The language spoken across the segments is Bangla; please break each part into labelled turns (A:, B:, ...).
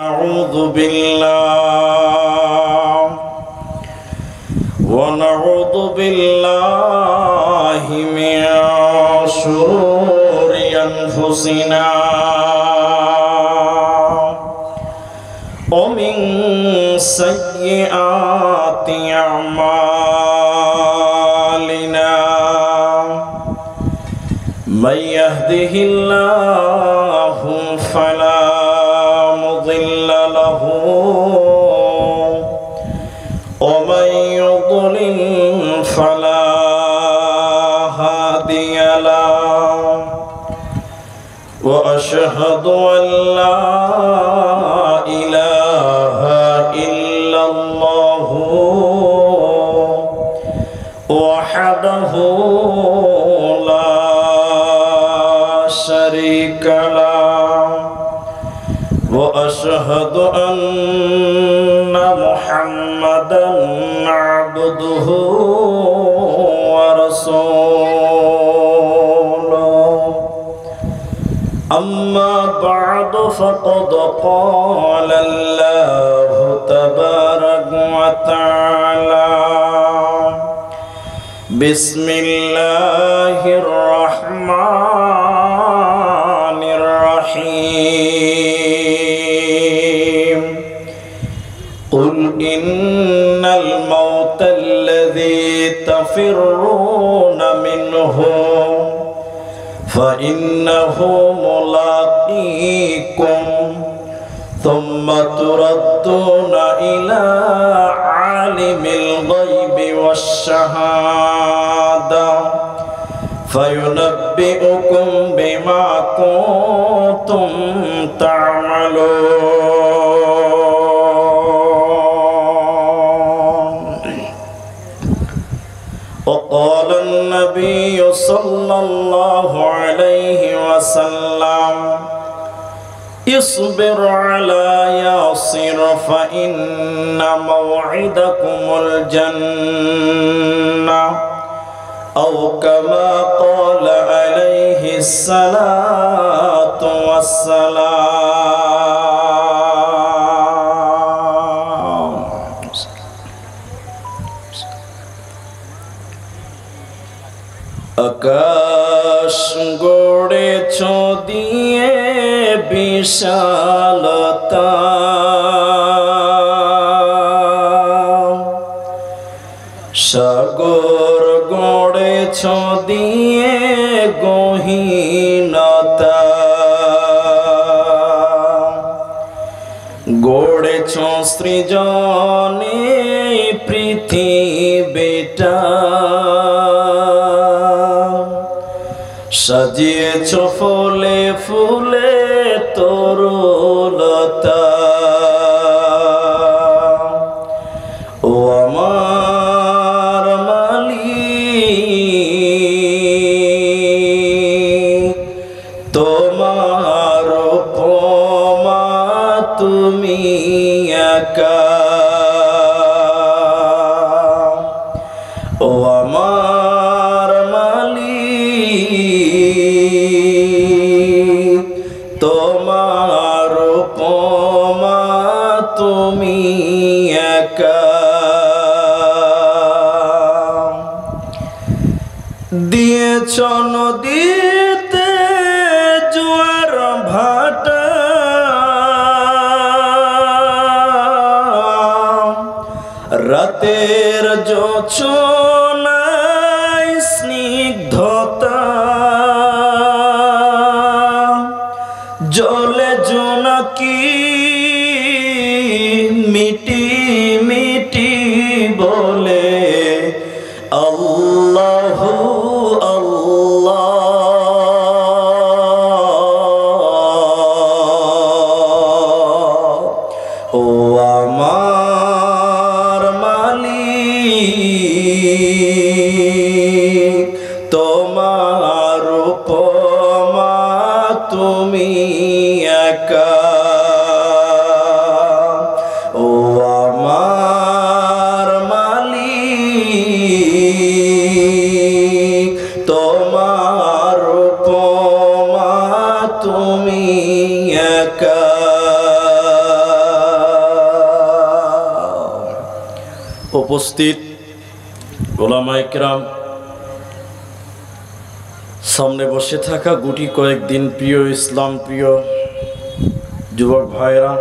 A: أعوذ بالله ونعوذ بالله من شرور أنفسنا ومن سيئات أعمالنا من يهده الله فلا مضل له ومن يضلل فلا هادي له وأشهد أن لا إله إلا الله وحده لا شريك له وأشهد أن محمدًا عبده ورسوله أما بعد فقد قال الله تبارك وتعالى بسم الله الرحمن الرحيم قل إن الموت الذي تفرون منه فإنه ملاقيكم ثم تردون إلى عالم الغيب والشهادة فينبئكم بما كنتم تعملون. وقال النبي صلى الله عليه وسلم اصبر على ياسر فإن موعدكم الجنة أو كما قال عليه الصلاة والسلام. আকাশ গড়েছ দিয়ে বিশালতা সাগর গড়েছ দিয়ে গহীনতা গড়েছ সৃজনে পৃথিবীটা সাজিয়েছ ফুলে ফুলে তরুলতা ও আমার মালিক তোমার উপমা তুমি একা ও আমার মালিক তোমার উপমা তুমি একা দিয়েছ নদীতে জোয়ার ভাটা রাতের জোছনায় স্নিগ্ধতা জলে জোনাকি মিটি মিটি বলে আল্লাহু আল্লাহ ও আমার মালিক তোমার উপমা তুমি একা উপস্থিত ওলামায়ে কেরাম, সামনে বসে থাকা গুটি কয়েকদিন প্রিয় ইসলাম প্রিয় যুবক ভাইরা,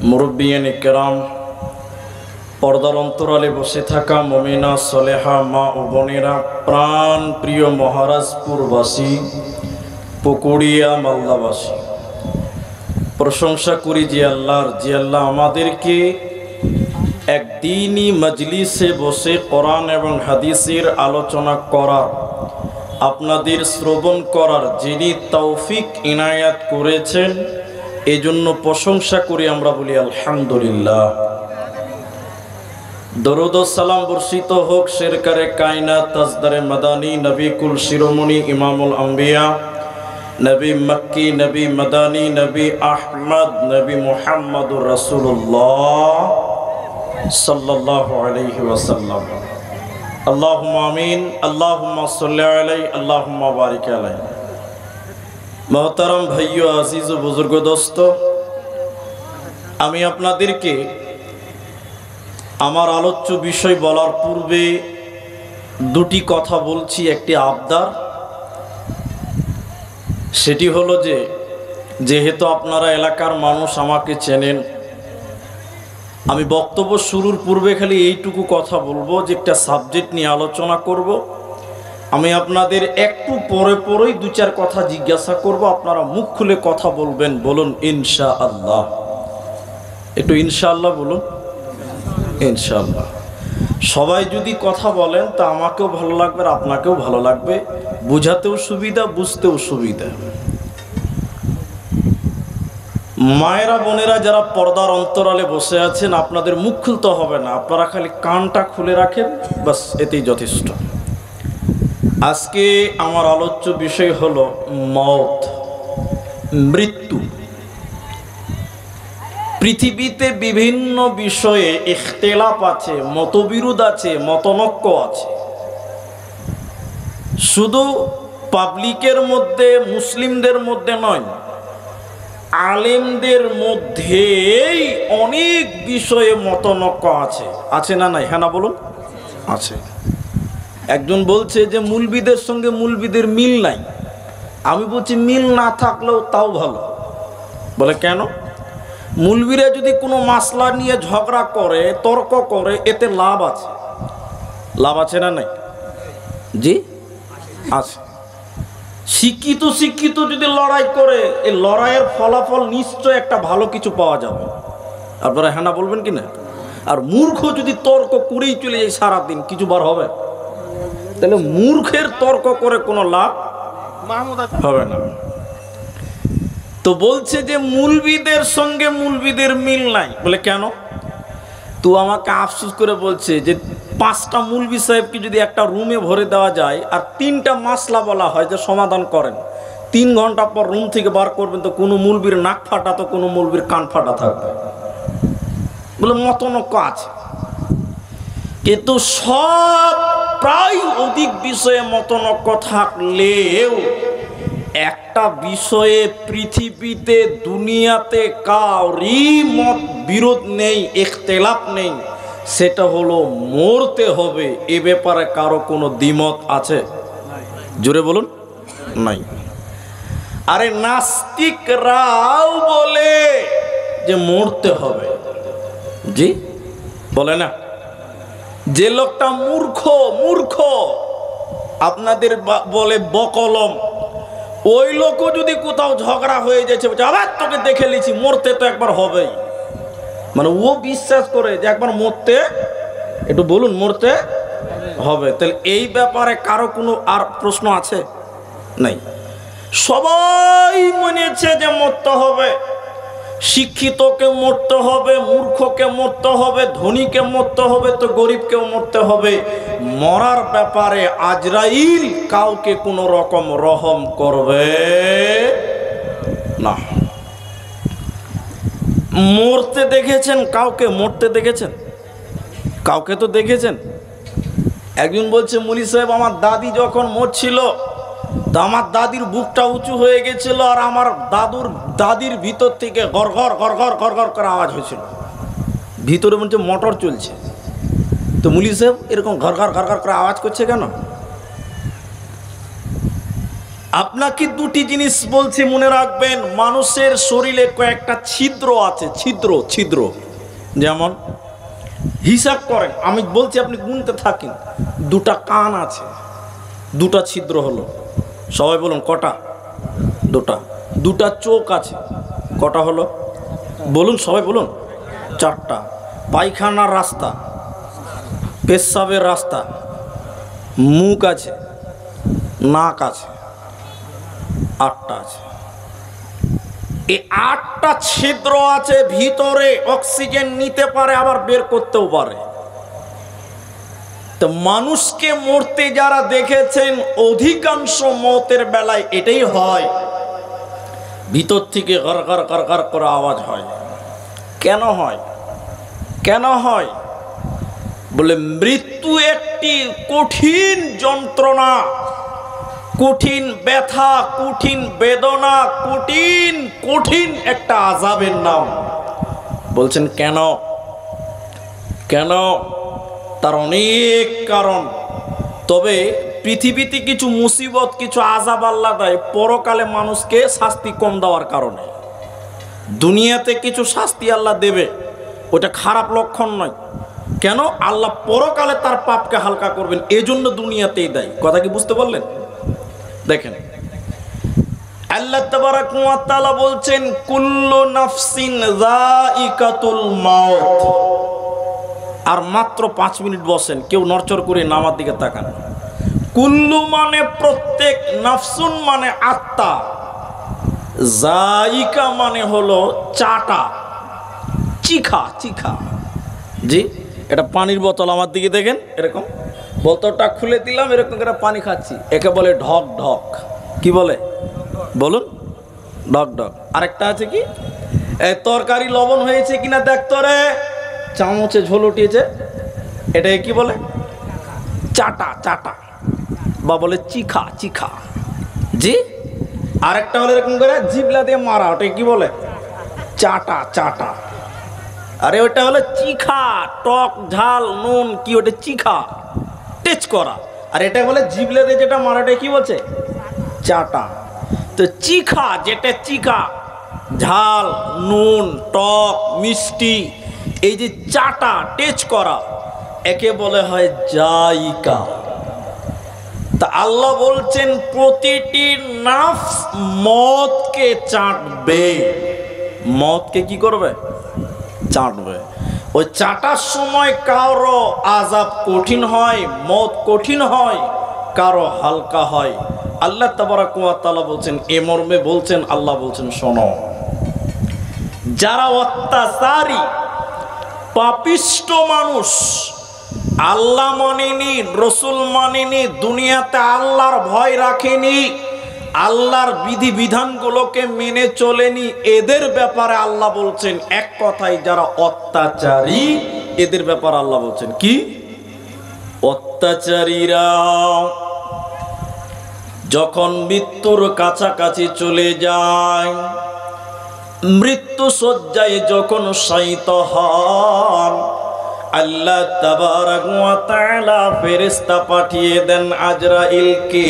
A: মুরব্বিয়ানে কেরাম, পর্দার অন্তরালে বসে থাকা মুমিনা সলেহা মা ও বোনেরা, প্রাণ প্রিয় মহারাজপুরবাসী, পুকুরিয়া মাল্লাবাসী, প্রশংসা করি যে আল্লাহর, যে আল্লাহ আমাদেরকে একদিনই মজলিসে বসে কোরআন এবং হাদিসের আলোচনা করার, আপনাদের শ্রবণ করার যিনি তৌফিক ইনায়াত করেছেন, এজন্য প্রশংসা করি আমরা বলি আলহামদুলিল্লাহ। দরুদ ও সালাম বর্ষিত হোক শেরকারে কায়নাত তাজদারে মাদানী নবী কুল শিরোমণি ইমামুল আম্বিয়া নবী মক্কি নবী মাদানী নবী আহমদ নবী মুহাম্মদুর রাসূলুল্লাহ সাল্লাল্লাহু আলাইহি ওয়াসাল্লাম। আল্লাহুম্মা আমিন, আল্লাহুম্মা সাল্লি আলাইহি, আল্লাহুম্মা বারিক আলাইহি। মোহতারাম ভাইও, আজিজ ও বুজুর্গ দোস্ত, আমি আপনাদেরকে আমার আলোচ্য বিষয় বলার পূর্বে দুটি কথা বলছি। একটি আবদার, সেটি হলো যে যেহেতু আপনারা এলাকার মানুষ আমাকে চেনেন, আমি বক্তব্য শুরুর পূর্বে খালি এইটুকু কথা বলবো যে একটা সাবজেক্ট নিয়ে আলোচনা করব। আমি আপনাদের একটু পরে পরেই দু চার কথা জিজ্ঞাসা করব, আপনারা মুখ খুলে কথা বলবেন। বলুন ইনশাআল্লাহ। একটু ইনশাআল্লাহ বলুন। ইনশাআল্লাহ। সবাই যদি কথা বলেন তা আমাকেও ভালো লাগবে আর আপনাকেও ভালো লাগবে, বুঝাতেও সুবিধা, বুঝতেও সুবিধা। মায়েরা বোনেরা যারা পর্দার অন্তরালে বসে আছেন, আপনাদের মুখ খুলতে হবে না, আপনারা খালি কানটা খুলে রাখেন, বাস এতেই যথেষ্ট। আজকে আমার আলোচ্য বিষয় হলো মওত, মৃত্যু। পৃথিবীতে বিভিন্ন বিষয়ে ইখতিলাফ আছে, মতবিরোধ আছে, মতনৈক্য আছে। শুধু পাবলিকের মধ্যে, মুসলিমদের মধ্যে নয়, আলেমদের মধ্যেই অনেক বিষয়ে মতনৈক্য আছে। আছে না নাই? হ্যাঁ না বলুন। আছে। একজন বলছে যে মুলবিদের সঙ্গে মুলবিদের মিল নাই। আমি বলছি মিল না থাকলেও তাও ভালো। বলে কেন? মুলবিরা যদি কোনো মাসলা নিয়ে ঝগড়া করে, তর্ক করে, এতে লাভ আছে। লাভ আছে না নাই? জি আছে। শিক্ষিত শিক্ষিত যদি লড়াই করে, এই লড়াইয়ের ফলাফল নিশ্চয় একটা ভালো কিছু পাওয়া যাবে। আপনারা হ্যাঁ না বলবেন কি না? আর মূর্খ যদি তর্ক করেই চলে যায় সারাদিন, কিছু বার হবে? তাহলে মূর্খের তর্ক করে কোনো লাভ হবে না। তো বলছে যে মুলবিদের সঙ্গে মুলবিদের মিল নাই। বলে কেন? তো আমাকে আফসোস করে বলছে যে 5টা মুলবি সাহেবকে যদি একটা রুমে ভরে দেওয়া যায় আর 3টা মাসলা বলা হয় যে সমাধান করেন, 3 ঘন্টা পর রুম থেকে বার করবেন, তো কোনো মুলবির নাক ফাটা, তো কোনো মুলবির কান ফাটা থাকবে। বলে মতনৈক্য আছে, কিন্তু সব প্রায় অধিক বিষয়ে মতনৈক্য থাকলেও একটা বিষয়ে পৃথিবীতে দুনিয়াতে কারই মত বিরোধ নেই, ইখতিলাফ নেই, সেটা হলো মরতে হবে। এ ব্যাপারে কারো কোনো দ্বিমত আছে? জোরে বলুন। নাই। আরে নাস্তিকরাও বলে যে মরতে হবে। জি বলে না? যে লোকটা মূর্খ, মূর্খ আপনাদের বলে বকলম, ওই লোকও যদি কোথাও ঝগড়া হয়ে যাচ্ছে, আবার তোকে দেখে লিছি, মরতে তো একবার হবেই। মানে ও বিশ্বাস করে যে একবার মরতে, একটু বলুন, মরতে হবে। তাহলে এই ব্যাপারে কারো কোনো আর প্রশ্ন আছে? নাই। সবাই মেনেছে যে মরতে হবে। শিক্ষিতকে মরতে হবে, মূর্খকে মরতে হবে, ধনীকে মরতে হবে, তো গরিবকেও মরতে হবে। মরার ব্যাপারে আজরাইল কাউকে কোনো রকম রহম করবে না। মরতে দেখেছেন কাউকে? মরতে দেখেছেন কাউকে? তো দেখেছেন। একজন বলছে, মুলি সাহেব আমার দাদি যখন মরছিল, তো আমার দাদির বুকটা উঁচু হয়ে গেছিল, আর আমার দাদির ভিতর থেকে গড় গড় গড় গড় গড় গড় করে আওয়াজ হয়েছিল। ভিতরে বলছে মোটর চলছে। তো মুলি সাহেব এরকম ঘর ঘর ঘর ঘর করে আওয়াজ করছে কেন? আপনাকে দুটি জিনিস বলছি, মনে রাখবেন। মানুষের শরীরে কয়েকটা ছিদ্র আছে, ছিদ্র ছিদ্র। যেমন হিসাব করেন, আমি বলছি আপনি গুনতে থাকেন। দুটা কান আছে, দুটা ছিদ্র হলো। সবাই বলুন কটা? দুটা। দুটা চোখ আছে, কটা হলো? বলুন সবাই বলুন। চারটা। পায়খানার রাস্তা, পেশাবের রাস্তা, মুখ আছে, নাক আছে, আটটা আছে। এই আটটা ছিদ্র আছে, ভিতরে অক্সিজেন নিতে পারে, আবার বের করতেও পারে। তো মানুষকে মরতে যারা দেখেছেন, অধিকাংশ মতের বেলায় এটাই হয়, ভিতর থেকে গর গর গর গর করে আওয়াজ হয়। কেন হয়? কেন হয়? বলে মৃত্যু একটি কঠিন যন্ত্রণা, কঠিন ব্যথা, কঠিন বেদনা, কঠিন কঠিন একটা আযাবের নাম। বলছেন কেন? কেন? তার অনেক কারণ। তবে পৃথিবীতে কিছু মুসিবত, কিছু আযাব আল্লাহ দেয় পরকালে মানুষকে শাস্তি কম দেওয়ার কারণে। দুনিয়াতে কিছু শাস্তি আল্লাহ দেবে, ওটা খারাপ লক্ষণ নয়। কেন? আল্লাহ পরকালে তার পাপকে হালকা করবেন, এজন্য দুনিয়াতেই দেয়। কথা কি বুঝতে পারলেন? দেখেন, আল্লাহ তাবারাক ওয়া তাআলা বলছেন কুল্লু নাফসিন যায়িকাতুল মাউত। আর মাত্র 5 মিনিট বসেন, কেউ নড়চড় করে নামার দিকে তাকান। কুল্লু মানে প্রত্যেক, নাফসুন মানে আত্মা, যায়িকা মানে হলো চাটা, চিখা চিখা। জি, এটা পানির বোতল, আমার দিকে দেখেন, এরকম বোতলটা খুলে দিলাম, এরকম করে পানি খাচ্ছি, একে বলে ঢক ঢক। কি বলে? বলুন, ঢক ঢক। আরেকটা আছে কি, তরকারি লবণ হয়েছে কিনা দেখতো রে, চামচে ঝোল উঠিয়েছে, এটাকে কি বলে? চাটা চাটা, বা বলে চিখা চিখা। জি, আরেকটা হলো এরকম করে জিভলা দিয়ে মারা, ওটাকে কি বলে? চাটা চাটা। আরে ওটা হলো চিখা, টক ঝাল নুন কি, ওটা চিখা, টেচ করা। আর এটা বলে জিভলা দিয়ে যেটা মারাটা কি বলছে? চাটা। তো চিখা, যেটা চিখা, ঝাল নুন টক মিষ্টি, এই যে চাটা টেচ করা, একে বলে হয় যায়িকা। তা আল্লাহ বলছেন প্রতিটি নাফস মতকে চাটবে। মতকে কি করবে? চাটবে। ওই চাটার সময় কারো আযাব কঠিন হয়, মত কঠিন হয়, কারো হালকা হয়। আল্লাহ তাবারাক ওয়া তাআলা বলছেন, এ মর্মে বলছেন, আল্লাহ বলছেন শোনো, যারা অত্যাচারী পাপিষ্ট মানুষ, আল্লাহ মানেনি, রসুল মানেনি, দুনিয়াতে আল্লাহর ভয় রাখেনি, আল্লাহর বিধি বিধানগুলোকে মেনে চলেনি, এদের ব্যাপারে আল্লাহ বলছেন এক কথাই, যারা অত্যাচারী, এদের ব্যাপারে আল্লাহ বলছেন কি? অত্যাচারীরা যখন মৃত্যুর কাছাকাছি চলে যায়, মৃত্যু শয্যায় যখন শায়িত হন, আল্লাহ তাবারাক ওয়া তাআলা ফেরেশতা পাঠিয়ে দেন আজরাইলকে।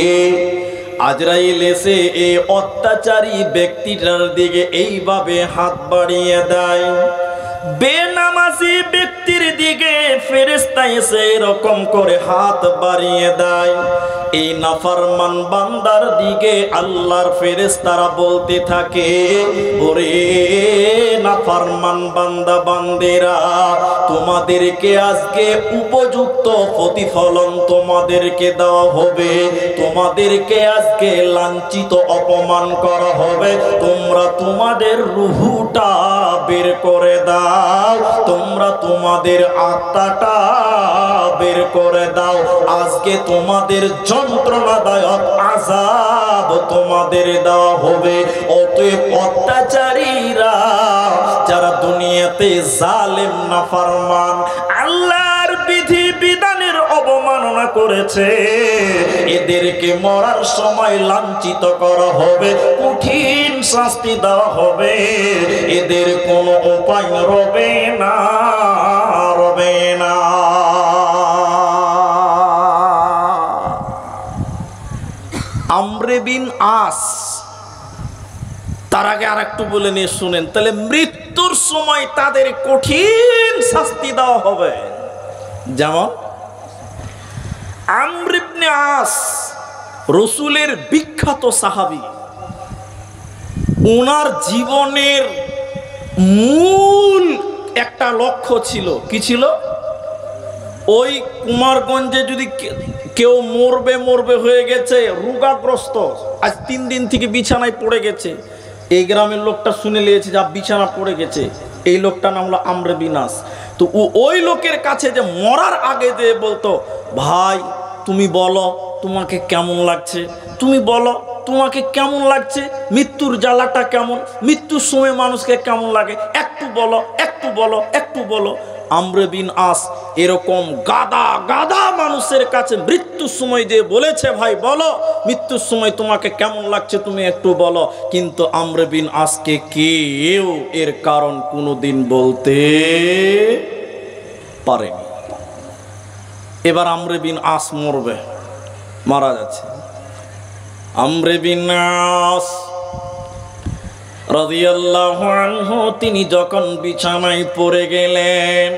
A: আজরাইল এসে এই অত্যাচারী ব্যক্তিটার দিকে এইভাবে হাত বাড়িয়ে দেয়। বেনামাজি ব্যক্তির দিকে ফেরেশতা এসে এরকম করে হাত বাড়িয়ে দেয়। এই নাফরমান বান্দার দিকে আল্লাহর ফেরেশতারা বলতে থাকে, ওরে নাফরমান বান্দা বান্দেরা, তোমাদেরকে আজকে উপযুক্ত প্রতিফলন তোমাদেরকে দেওয়া হবে, তোমাদেরকে আজকে লাঞ্ছিত অপমান করা হবে, তোমরা তোমাদের রূহটা বের করে দাও, তোমরা তোমাদের আত্মাটা বের করে দাও, আজকে তোমাদের যন্ত্রণাদায়ক আযাব তোমাদের দেওয়া হবে। অতএব অত্যাচারীরা, যারা দুনিয়াতে জালেম নাফরমান, আল্লাহর বিধি বিধানের অবমাননা করেছে, এদেরকে মরার সময় লাঞ্ছিত করা হবে, কঠিন শাস্তি দেওয়া হবে, এদের কোনো উপায় রবে না, রবে না। আস। তার আগে আর একটু বলে নিয়ে শুনেন, তাহলে মৃত্যুর সময় তাদের কঠিন শাস্তি দেওয়া হবে। যেমন আমর ইবনে আস, রসুলের বিখ্যাত সাহাবী, ওনার জীবনের মূল একটা লক্ষ্য ছিল। কি ছিল? ওই কুমারগঞ্জে যদি কেউ মরবে হয়ে গেছে, রোগাগ্রস্ত, আজ 3 দিন থেকে বিছানায় পড়ে গেছে, এই গ্রামের লোকটা শুনে নিয়েছে যা বিছানা পড়ে গেছে, এই লোকটার নাম হলো আমর বিন আস। তো ওই লোকের কাছে যে মরার আগে যে বলতো, ভাই তুমি বলো তোমাকে কেমন লাগছে, তুমি বলো তোমাকে কেমন লাগছে, মৃত্যুর জ্বালাটা কেমন, মৃত্যুর সময় মানুষকে কেমন লাগে, একটু বলো, একটু বলো, একটু বলো। আমর বিন আস এরকম গাদা গাদা মানুষের কাছে মৃত্যুর সময় যে বলেছে, ভাই বলো মৃত্যুর সময় তোমাকে কেমন লাগছে, তুমি একটু বলো। কিন্তু আমর বিন আসকে কেউ এর কারণ কোনোদিন বলতে পারেনি। এবার আমর বিন আস মরবে, মারা যাচ্ছে। আমর বিন আস রাদিয়াল্লাহু আনহু তিনি যখন বিছানায় পড়ে গেলেন,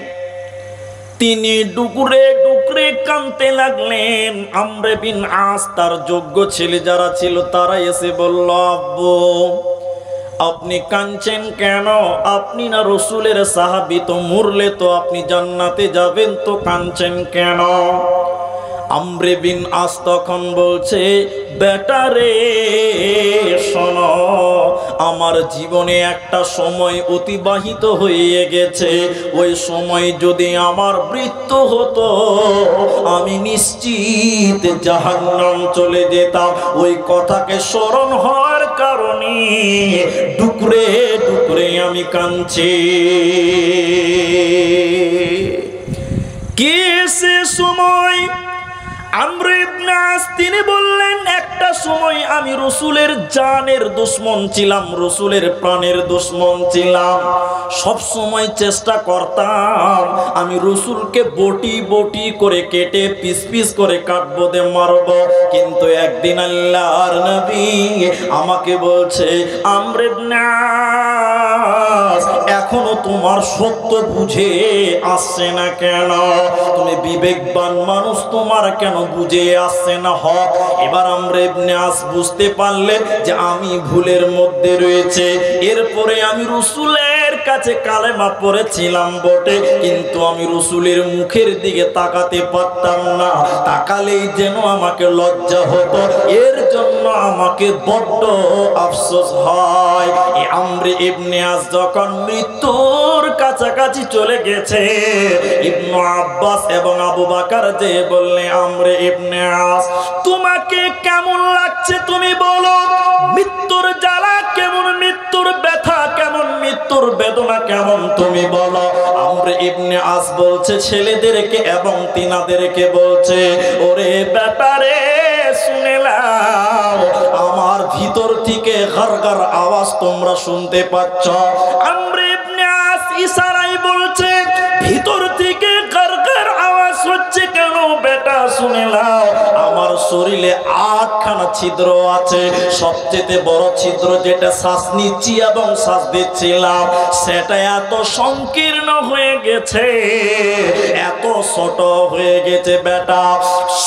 A: তিনি ডুকরে ডুকরে কাঁদতে লাগলেন। আমর বিন আস তার যোগ্য ছেলে যারা ছিল তারা এসে বলল, আব্বু আপনি কাঁদছেন কেন? আপনি না রসুলের সাহাবী, তো মরলে তো আপনি জান্নাতে যাবেন, তো কাঁদছেন কেন? আমর বিন আস তখন বলছে, বেটা রে শোনো, আমার জীবনে একটা সময় অতিবাহিত হয়ে গেছে, ওই সময় যদি আমার মৃত্যু হতো আমি নিশ্চিত জাহান্নাম চলে যেতাম। ওই কথাকে স্মরণ হওয়ার কারণে ডুকরে ডুকরে আমি কাঁদছি। কে সে সময়? আমর ইবনে আস তিনি বললেন, একটা সময় আমি রসুলের জানের দুশমন ছিলাম, রসুলের প্রাণের দুশমন ছিলাম। সব সময় চেষ্টা করতাম আমি রসুলকে বটি বটি করে কেটে পিস পিস করে কাটবো, দে মারবো। কিন্তু একদিন আল্লাহর নবী আমাকে বলছে, আমর ইবনে আস এখনো তোমার সত্য বুঝে আসছে না কেন? তুমি বিবেকবান মানুষ, তোমার কেন বুঝে আসছে না হক? এবার আমর ইবনে আস বুঝতে পারলেন যে আমি ভুলের মধ্যে রয়েছে। এরপরে আমি রসুলের কাছে কালেমা পড়েছিলাম বটে, কিন্তু আমি রসুলের মুখের দিকে তাকাতে পারতাম না, তাকালেই যেন আমাকে লজ্জা হতো, এর জন্য আমাকে বড্ড আফসোস হয়। এই আমর ইবনে আস যখন মৃত্যুর কাছাকাছি চলে গেছে, ইবনে আব্বাস এবং আবু বকর যে বললেন, আমর ইবনে আস তোমাকে কেমন লাগছে তুমি বলো, মৃত্যুর জ্বালা কেমন, মৃত্যুর ব্যথা কেমন, মৃত্যুর বেদনা কেমন তুমি বলো। আমর ইবনে আস বলছে ছেলেদেরকে এবং তিনাদেরকে বলছে, ওরে বেটারে শুনে নাও, আমার ভিতর থেকে গারগার আওয়াজ তোমরা শুনতে পাচ্ছ। আমর ইবনে আস ইশারায় বলছে, ভিতর থেকে গারগার আওয়াজ হচ্ছে কেন? বেটা শুনে নাও, আমার শরীরে 8খানা ছিদ্র আছে, সবচেয়ে বড় ছিদ্র যেটা শ্বাস নিচ্ছি এবং শ্বাস দিচ্ছিলাম, সেটা এত সংকীর্ণ হয়ে গেছে, এত ছোট হয়ে গেছে বেটা,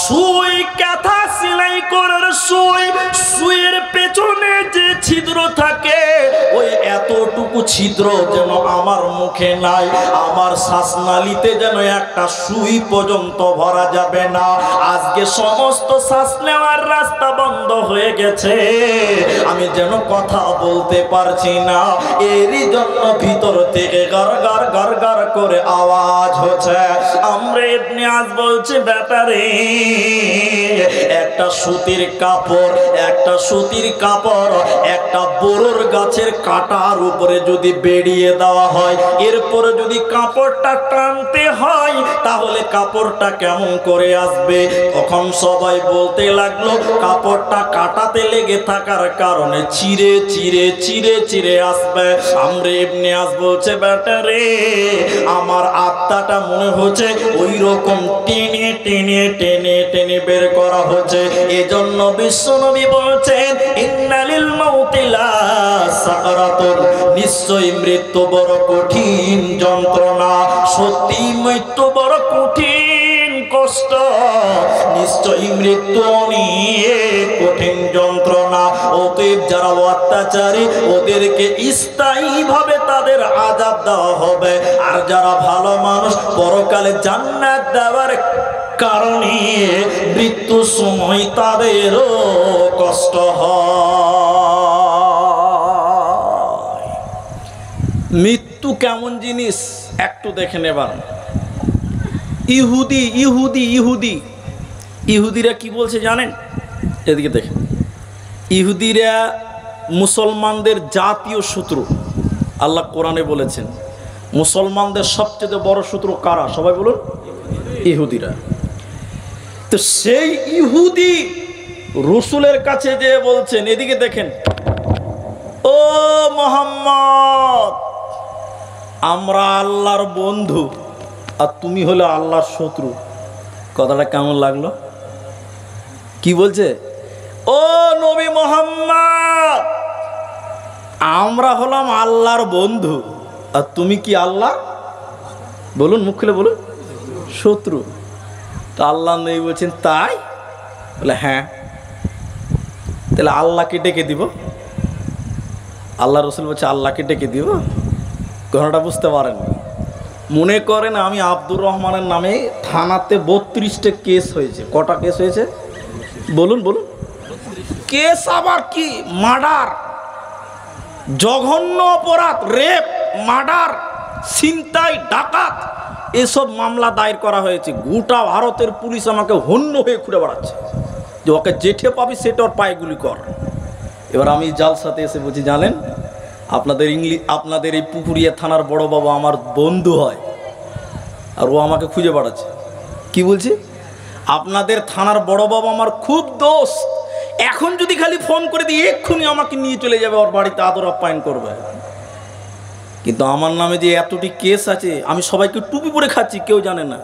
A: সুই কাঁথা সেলাই করার সুইয়ের পেছনে যে ছিদ্র থাকে, ওই এতটুকু ছিদ্র যেন আমার মুখে নাই, আমার শ্বাসনালীতে যেন একটা সুই পর্যন্ত ভরা যাবে না। আজকে সমস্ত শ্বাস নেওয়ার রাস্তা বন্ধ হয়ে গেছে, আমি যেন কথা বলতে পারছি না, এরই জন্য ভিতর থেকে গার গার গার গার করে আওয়াজ হচ্ছে। আমর ইবনে আস বলছে, বেটারে একটা সুতির কাপড়, একটা সুতির কাপড় একটা বড়র গাছের কাটার উপরে যদি বেরিয়ে দেওয়া হয়, এরপরে যদি কাপড়টা টানতে হয় তাহলে কাপড়টা কেমন করে আসবে? তখন সবাই বলতে লাগলো, কাপড়টা কাটাতে লেগে থাকার কারণে চিরে চিরে চিরে চিরে আসবে। আমর ইবনে আস বলছে, বেটারে আমার আত্মাটা মনে হচ্ছে ওই রকম টেনে টেনে টেনে টেনে বের করা হচ্ছে। এজন্য বিশ্বনবী বলছেন, ইন্নালিল মাউতি লাসাকারাতুন, নিশ্চয়ই মৃত্যু বড় কঠিন যন্ত্রণা। সত্যি মৃত্যু বড় কঠিন কষ্ট, নিশ্চয়ই মৃত্যু অনেক কঠিন যন্ত্রণা। অতএব যারা অত্যাচারী ওদেরকে স্থায়ীভাবে তাদের আযাব দেওয়া হবে, আর যারা ভালো মানুষ পরকালে জান্নাত দেওয়ার কারণে মৃত্যুর সময় তাদেরও কষ্ট হয়। মৃত্যু কেমন জিনিস একটু দেখে নেবার। ইহুদিরা কি বলছে জানেন? এদিকে দেখেন, ইহুদিরা মুসলমানদের জাতীয় শত্রু। আল্লাহ কোরআনে বলেছেন মুসলমানদের সবচেয়ে বড় শত্রু কারা? সবাই বলুন, ইহুদিরা। তো সেই ইহুদি রসুলের কাছে যে বলছেন, এদিকে দেখেন, ও মুহাম্মদ, আমরা আল্লাহর বন্ধু আর তুমি হলে আল্লাহর শত্রু। কথাটা কেমন লাগলো? কি বলছে? ও নবী মুহাম্মদ, আমরা হলাম আল্লাহর বন্ধু আর তুমি কি আল্লাহ, বলুন মুখ খুলে বলুন, শত্রু। তো আল্লাহ নবী বলছেন তাই? বলে হ্যাঁ। তাহলে আল্লাহকে ডেকে দিব? আল্লাহ রসুল বলছে আল্লাহকে ডেকে দিব? ঘটনাটা বুঝতে পারেন। মনে করেন আমি আব্দুর রহমানের নামে থানাতে 32টা কেস হয়েছে। কটা কেস হয়েছে বলুন? বলুন। কেস আবার কি? মার্ডার, জঘন্য অপরাধ, রেপ, মার্ডার, ছিনতাই, ডাকাত, এসব মামলা দায়ের করা হয়েছে। গোটা ভারতের পুলিশ আমাকে হন্য হয়ে ঘুরে বেড়াচ্ছে যে ওকে জেঠে পাবি সেটা ওর পায়ে গুলি কর। এবার আমি জালসাতে এসে বলছি জানেন আপনাদের এই পুকুরিয়া থানার বড় বাবা আমার বন্ধু হয়, আর ও আমাকে খুঁজে বেড়াচ্ছে। কি বলছি? আপনাদের থানার বড় বাবা আমার খুব দোস্ত, এখন যদি খালি ফোন করে দিই এক্ষুনি আমাকে নিয়ে চলে যাবে, ওর বাড়িতে আদর আপ্যায়ন করবে। কিন্তু আমার নামে যে এতটি কেস আছে, আমি সবাইকে টুপি পরে খাচ্ছি, কেউ জানে না।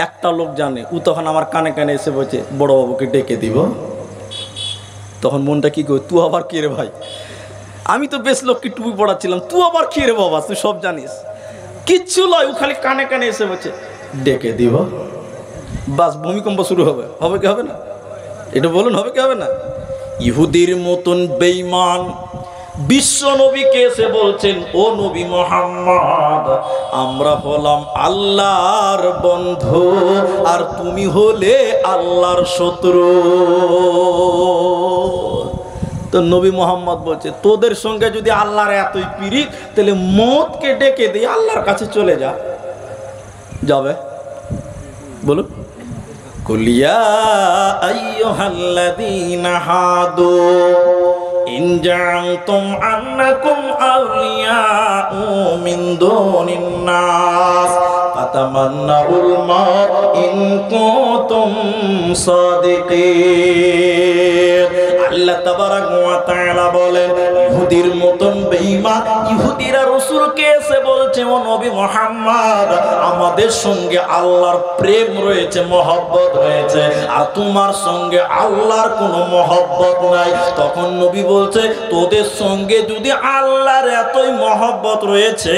A: একটা লোক জানে, ও তখন আমার কানে কানে এসে বলছে বড়বাবুকে ডেকে দিব। তখন মনটা কি করে, তুই আবার কে রে ভাই? আমি তো বেশ লোককে টুপি পড়াচ্ছিলাম, তুই আবার কে রে বাবা? তুই সব জানিস। কিচ্ছু লয়, ও খালি কানে কানে এসে বলছে ডেকে দিব। বাস ভূমিকম্প শুরু হবে। হবে কি হবে না? এটা বলুন, হবে কি হবে না? ইহুদির মতন বেঈমান বিশ্ব নবীকে এসে বলছেন ও নবী মুহাম্মদ, আমরা হলাম আল্লাহর বন্ধু আর তুমি হলে আল্লাহর শত্রু। তো নবী মুহাম্মদ বলছে তোদের সঙ্গে যদি আল্লাহর এতই পিরিত, তাহলে মওতকে ডেকে দিয়ে আল্লাহর কাছে চলে যা। যাবে? বলুন। কুলিয়া আইয়ুহাল্লাযীনা হাদু ইন জাআলতুম আন্নাকুম আউলিয়াউ মিন দুনিন নাস ফাতামান্নাউল মাউত ইন কুনতুম সাদিকিন। আল্লাহ তাবারাক ওয়া তাআলা বলেন ইহুদির মতন বেঈমান ইহুদিরা রাসূলকে এসে বলছে ও নবী মুহাম্মদ, আমাদের সঙ্গে আল্লাহর প্রেম রয়েছে, মহব্বত রয়েছে, আর তোমার সঙ্গে আল্লাহর কোনো মহব্বত নাই। তখন নবী বলছে তোদের সঙ্গে যদি আল্লাহর এতই মহব্বত রয়েছে,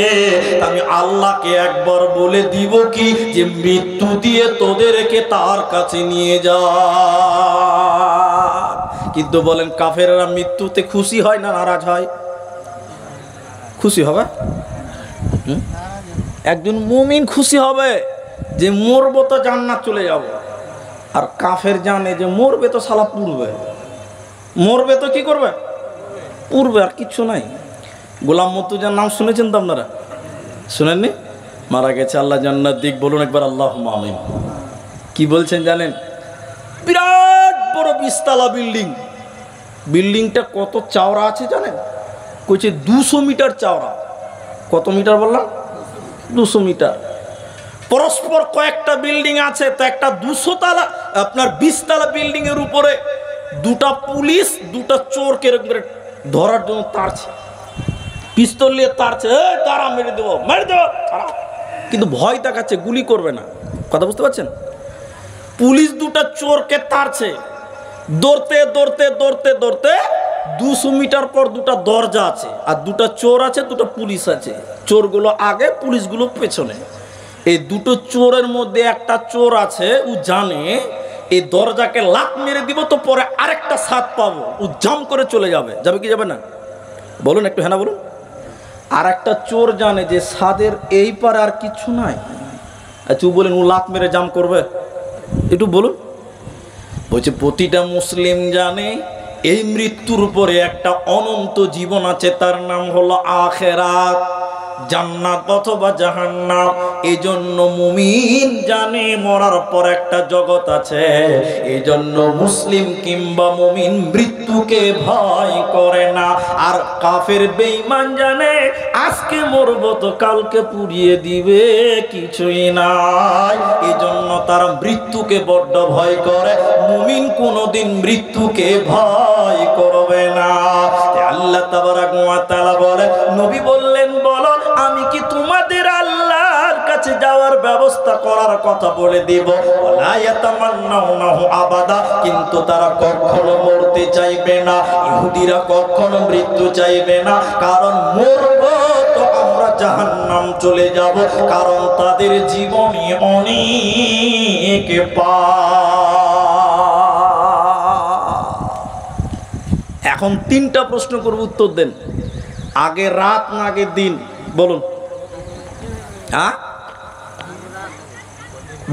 A: আমি আল্লাহকে একবার বলে দিব কি যে মৃত্যু দিয়ে তোদেরকে তার কাছে নিয়ে যা। কিন্তু বলেন কাফেররা মৃত্যুতে খুশি হয় না নারাজ হয়? খুশি হবে? একজন মুমিন খুশি হবে যে মরবো তো জান্নাত চলে যাব, আর কাফের জানে যে মরবে তো শালা পুড়বে, মরবে তো কি করবে? পুড়বে, আর কিচ্ছু নাই। গোলাম মর্তুজার নাম শুনেছেন তো আপনারা? শুনেননি? মারা গেছে, আল্লাহ জান্নাত দিক, বলুন একবার আল্লাহুম্মা আমিন। কি বলছেন জানেন? বিরাট বড় 20 তলা বিল্ডিং। বিল্ডিংটা কত চওড়া আছে জানেন? কইছে 200 মিটার চওড়া। কত মিটার বললাম? 200 মিটার। পরস্পর কয়েকটা বিল্ডিং আছে, তো একটা 200 তলা আপনার 20 তলা বিল্ডিং এর উপরে দুটা পুলিশ দুটা চোরকে ধরার জন্য তাড়ছে, পিস্তল নিয়ে তাড়ছে, তারা মেরে দেবো মেরে দেবো, কিন্তু ভয় দেখাচ্ছে, গুলি করবে না। কথা বুঝতে পারছেন? পুলিশ দুটা চোরকে তাড়ছে, দৌড়তে দৌড়তে দৌড়তে দৌড়তে 200 মিটার পর দুটা দরজা আছে, আর দুটা চোর আছে, দুটো পুলিশ আছে। চোরগুলো আগে, পুলিশগুলো পেছনে। এই দুটো চোরের মধ্যে একটা চোর আছে, ও জানে এই দরজাকে লাত মেরে দিব তো পরে আরেকটা সাথ পাবো, ও জাম করে চলে যাবে। যাবে কি যাবে না বলুন একটু, হ্যাঁ না বলুন। আর একটা চোর জানে যে সাদের এই পারে আর কিছু নাই, আচ্ছা বলেন ও লাত মেরে জাম করবে? একটু বলুন। বলছে প্রতিটা মুসলিম জানে এই মৃত্যুর পরে একটা অনন্ত জীবন আছে, তার নাম হলো আখিরাত, জান্নাত অথবা জাহান্নাম। এই জন্য মুমিন জানে মরার পর একটা জগৎ আছে। এই জন্য মুসলিম কিংবা মুমিন মৃত্যুকে ভয় করে না। আর কাফের বেঈমান জানে আজকে মরবো তো কালকে পুড়িয়ে দিবে, কিছুই নাই। এই জন্য তারা মৃত্যুকে বড্ড ভয় করে। মুমিন কোনোদিন মৃত্যুকে ভয় করবে না। আল্লাহ তাবারাক ওয়া তাআলা বলে, নবী বললেন, বলো আমি কি তোমাদের আল্লাহর কাছে যাওয়ার ব্যবস্থা করার কথা বলে দিব? ওয়ালা ইয়াতামান্নাউনাহু আবাদা, কিন্তু তারা কখনো মরতে চাইবে না। ইহুদিরা কখনো মৃত্যু চাইবে না, কারণ মরবো তো আমরা জাহান্নাম চলে যাব, কারণ তাদের জীবনে অনেক এখন 3টা প্রশ্ন করব, উত্তর দেন। আগে রাত না আগে দিন? বলুন, হ্যাঁ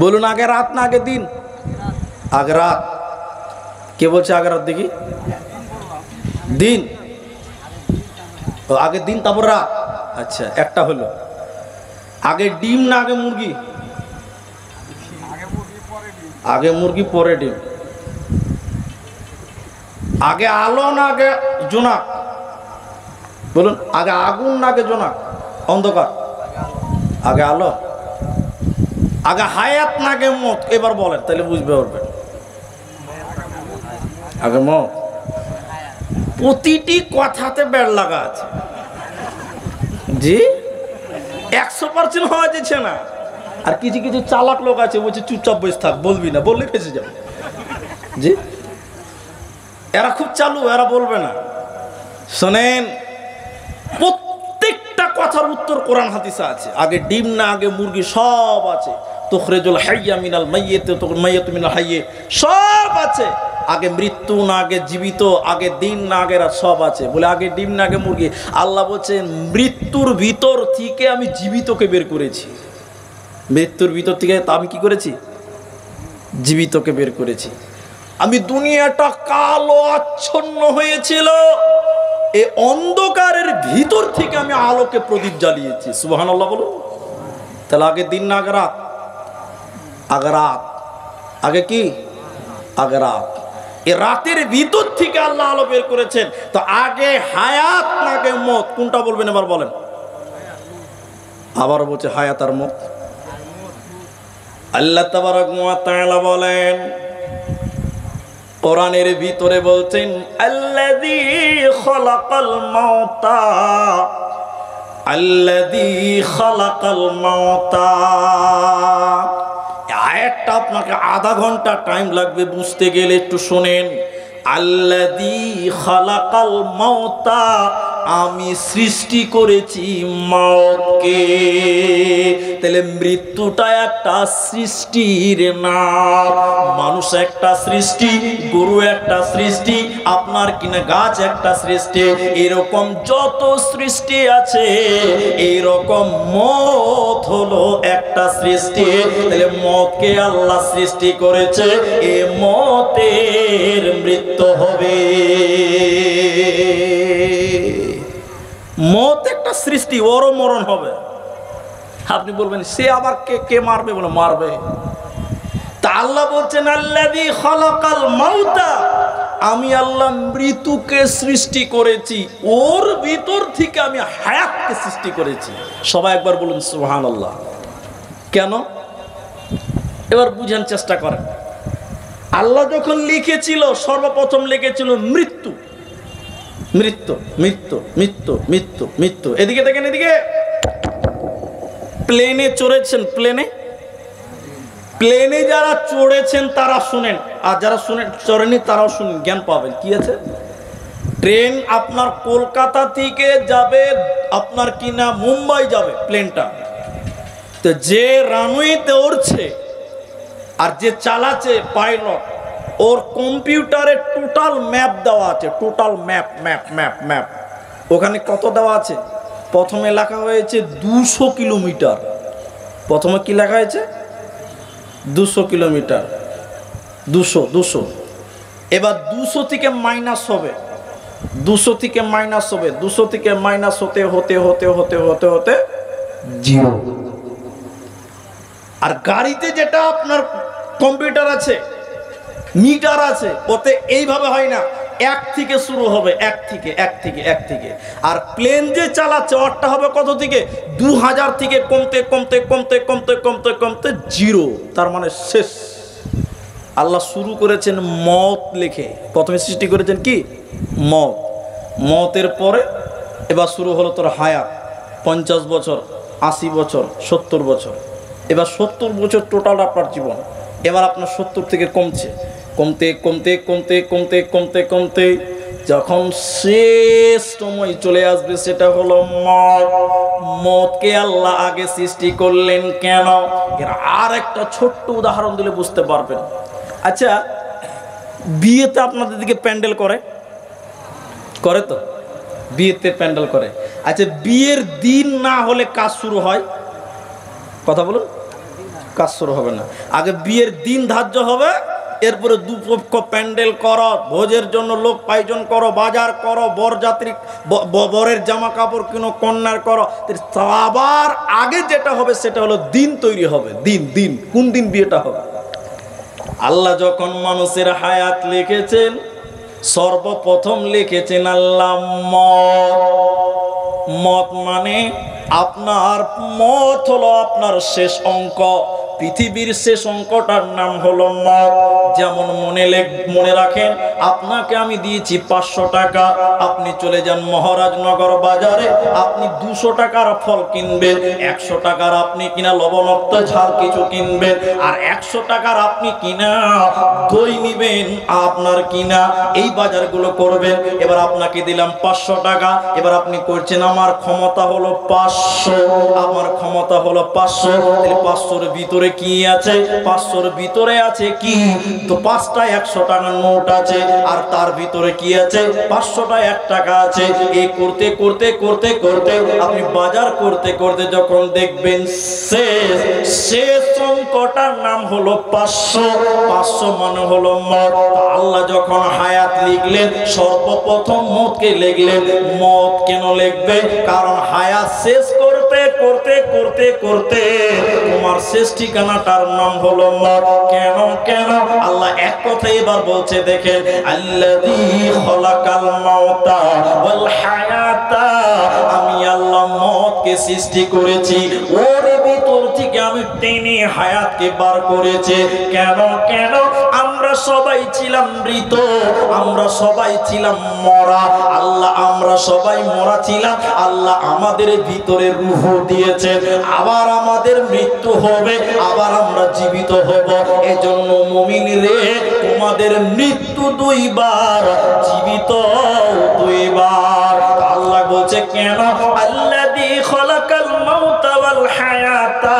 A: বলুন, আগে রাত না আগে দিন? আগে রাত। কে বলছে আগে রাত? দেখি দিন। আগে দিন তারপর রাত। আচ্ছা, একটা হলো। আগে ডিম না আগে মুরগি? আগে মুরগি পরে ডিম। আগে আলো না আগে জোনাক? বলুন, আগে আগুন না আগে জোনাক? অন্ধকার? আগে আলো। আগে হায়াত না আগে মত? এবার বলেন, তাহলে বুঝবে পারবেন। আগে মত। প্রতিটি কথাতে বেড় লাগা আছে। জি, 100% হওয়া যাচ্ছে না। আর কিছু কিছু চালাক লোক আছে, বলছে চুপচাপ বসে থাক, বলবি না, বললে ফেসে যাবে। জি, এরা খুব চালু, এরা বলবে না। শোনেন, প্রত্যেকটা কথার উত্তর কোরআন হাদিসে আছে। আগে ডিম না আগে মুরগি? সব আছে। তুখরিজুল হাইয়া মিনাল মাইয়িত, মাইয়িত মিনাল হাইয়্যি, সব আছে। আগে মৃত্যু না আগে জীবিত? আগে দিন না আগে রাত? সব আছে। বলে আগে ডিম না আগে মুরগি? আল্লাহ বলছেন, মৃত্যুর ভিতর থেকে আমি জীবিতকে বের করেছি। মৃত্যুর ভিতর থেকে আমি কি করেছি? জীবিতকে বের করেছি। আমি দুনিয়াটা কালো আচ্ছন্ন হয়েছিল, এই অন্ধকারের ভিতর থেকে আমি আলোকে প্রদীপ জ্বালিয়েছি। সুবহানাল্লাহ বলুন। তাহলে আগে দিন না আগে রাত? আগে রাত। আগে কি? আগে রাত। এই রাতের ভিতর থেকে আল্লাহ আলো বের করেছেন। তো আগে হায়াত না আগে মত? কোনটা বলবেন এবার বলেন? আবার বলছে হায়াত আর মত। আল্লাহ তাবারাক ওয়া তাআলা বলেন কোরআনের ভিতরে, বলছেন আল্লাযী খালাকাল মাউতা, আল্লাযী খালাকাল মাউতা। আয়াতটা আপনাকে আধা ঘন্টা টাইম লাগবে বুঝতে গেলে, একটু শোনেন। আল্লাযী খালাকাল মাউতা, আমি সৃষ্টি করেছি মওতকে। তাহলে মৃত্যুটা একটা সৃষ্টির নাম। মানুষ একটা সৃষ্টি, গরু একটা সৃষ্টি, আপনার কিনা গাছ একটা সৃষ্টি। এরকম যত সৃষ্টি আছে, এইরকম মওত হলো একটা সৃষ্টি। তাহলে মওতকে আল্লাহ সৃষ্টি করেছে, এ মওতের মৃত্যু হবে। মত একটা সৃষ্টি, ওরও মরণ হবে। আপনি বলবেন সে আবার কে মারবে? বলে মারবে। তা আল্লাহ বলছেন আল্লাযী খালাকাল মাউতা, আমি আল্লাহ মৃত্যুকে সৃষ্টি করেছি, ওর ভিতর থেকে আমি হায়াতকে সৃষ্টি করেছি। সবাই একবার বলুন সুবহানাল্লাহ। কেন? এবার বুঝার চেষ্টা করেন। আল্লাহ যখন লিখেছিল, সর্বপ্রথম লিখেছিল মৃত্যু, মৃত্যু, মৃত্যু, মৃত্যু, মৃত্যু, মৃত্যু। এদিকে দেখেন, এদিকে। প্লেনে চড়েছেন, প্লেনে যারা চড়েছেন তারা শুনেন, আর যারা চড়েনি তারাও শুনেন, জ্ঞান পাবেন। কি আছে? ট্রেন আপনার কলকাতা থেকে যাবে আপনার কিনা মুম্বাই যাবে প্লেনটা, তো যে রানওয়েতে উড়ছে আর যে চালাচ্ছে পাইলট, ওর কম্পিউটারে টোটাল ম্যাপ দেওয়া আছে, total map map map map. ওখানে কত দেওয়া আছে? প্রথমে লেখা হয়েছে 200 কিলোমিটার। প্রথমে কি লেখা হয়েছে? 200 কিলোমিটার, 200। এবার 200 থেকে মাইনাস হবে, 200 থেকে মাইনাস হবে, 200 থেকে মাইনাস হতে হতে হতে হতে হতে হতে 0। আর গাড়িতে যেটা আপনার কম্পিউটার আছে, মিটার আছে, ওতে এইভাবে হয় না, 1 থেকে শুরু হবে, 1 থেকে। আর প্লেন যে চালাচ্ছে ওরটা হবে কত থেকে? 2000 থেকে কমতে কমতে কমতে কমতে কমতে কমতে 0। তার মানে শেষ। আল্লাহ শুরু করেছেন মত লিখে, প্রথমে সৃষ্টি করেছেন কি? মত। মতের পরে এবার শুরু হলো তোর হায়াত, 50 বছর, 80 বছর, 70 বছর। এবার 70 বছর টোটাল আপনার জীবন। এবার আপনার 70 থেকে কমছে, কমতে কমতে কমতে কমতে কমতে কমতে যখন শেষ সময় চলে আসবে, সেটা হলো মত। মতকে আল্লাহ আগে সৃষ্টি করলেন কেন? এর আর একটা ছোট্ট উদাহরণ দিলে বুঝতে পারবেন। আচ্ছা, বিয়েতে আপনাদের দিকে প্যান্ডেল করে তো? বিয়েতে প্যান্ডেল করে। আচ্ছা, বিয়ের দিন না হলে কাজ শুরু হয়? কথা বলুন। কাজ শুরু হবে না, আগে বিয়ের দিন ধার্য হবে, এরপরে দুপক্ষ প্যান্ডেল করো, ভোজের জন্য লোক পাইজন করো, বাজার করো, বরযাত্রী বরের জামা কাপড় কিনো, কন্যার করো। আবার আগে যেটা হবে সেটা হলো দিন তৈরি হবে। দিন কোন দিন বিয়েটা হবে? আল্লাহ যখন মানুষের হায়াত লিখেছেন, সর্বপ্রথম লিখেছেন আল্লাহ মত। মানে আপনার মত হলো আপনার শেষ অঙ্ক। পৃথিবীর শেষ অঙ্কটার নাম হলো মত। যেমন মনে রাখেন, আপনাকে আমি দিয়েছি 500 টাকা, আপনি চলে যান মহারাজনগর বাজারে, আপনি 200 টাকার ফল কিনবেন, 100 টাকার আপনি কিনা লবণাক্ত ঝাল কিছু কিনবেন, আর 100 টাকার আপনি কিনা দই নিবেন, আপনার কিনা এই বাজারগুলো করবেন। এবার আপনাকে দিলাম 500 টাকা, এবার আপনি করছেন আমার ক্ষমতা হলো 500, আমার ক্ষমতা হলো 500। তাহলে 500-র ভিতরে কি আছে? 500-র ভিতরে আছে কি? তো 5টা 100 টাকার নোট আছে, আর তার ভিতরে কি আছে? 500টা 1 টাকা আছে। এই করতে করতে করতে করতে আপনি বাজার করতে করতে যখন দেখবেন শেষ অঙ্কটার নাম হলো 500। 500 মানে হলো মত। আল্লাহ যখন হায়াত লিখলেন, সর্বপ্রথম মতকে লিখলেন। মত কেন লিখবে? কারণ হায়াত শেষ করতে করতে করতে করতে তোমার শেষ ঠিকানাটার নাম হলো মত। কেন আল্লাহ এক কথাই এবার বলছে, দেখেন, আল্লাযী খালাকাল মাউতা ওয়াল হায়াতা, আমি আল্লাহ মতকে সৃষ্টি করেছি, ওর ভিতর থেকে আমি টেনে হায়াতকে বার করেছি। কেন আমরা সবাই ছিলাম মৃত, আমরা সবাই ছিলাম মরা। আল্লাহ আমরা সবাই মরা ছিলাম, আল্লাহ আমাদের ভিতরে রূহ দিয়েছেন, আবার আমাদের মৃত্যু হবে, আবার আমরা জীবিত হব। এজন্য মুমিন রে, তোমাদের মৃত্যু 2 বার, জীবিত 2 বার। আল্লাহ বলছে কেন? আল্লাযী খালাকাল মাউতা ওয়াল হায়াতা,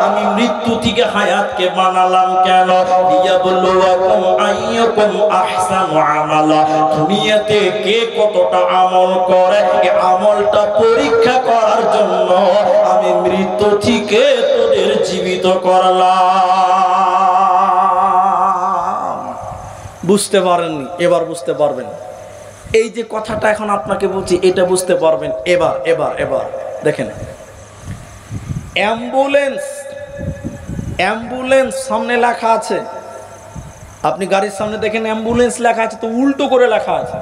A: আমি মৃত্যু থেকে হায়াতকে বানালাম কেন? লিয়াবলুয়াকুম আইয়ুকুম আহসানু আমালা, দুনিয়াতে কে কতটা আমল করে, এই আমলটা পরীক্ষা করার জন্য আমি মৃত্যু থেকে তোদের জীবিত করলাম। বুঝতে পারেননি? এবার বুঝতে পারবেন। এই যে কথাটা এখন আপনাকে বলছি, এটা বুঝতে পারবেন এবার দেখেন, অ্যাম্বুলেন্স সামনে লেখা আছে, আপনি গাড়ির সামনে দেখেন অ্যাম্বুলেন্স লেখা আছে, তো উল্টো করে লেখা আছে।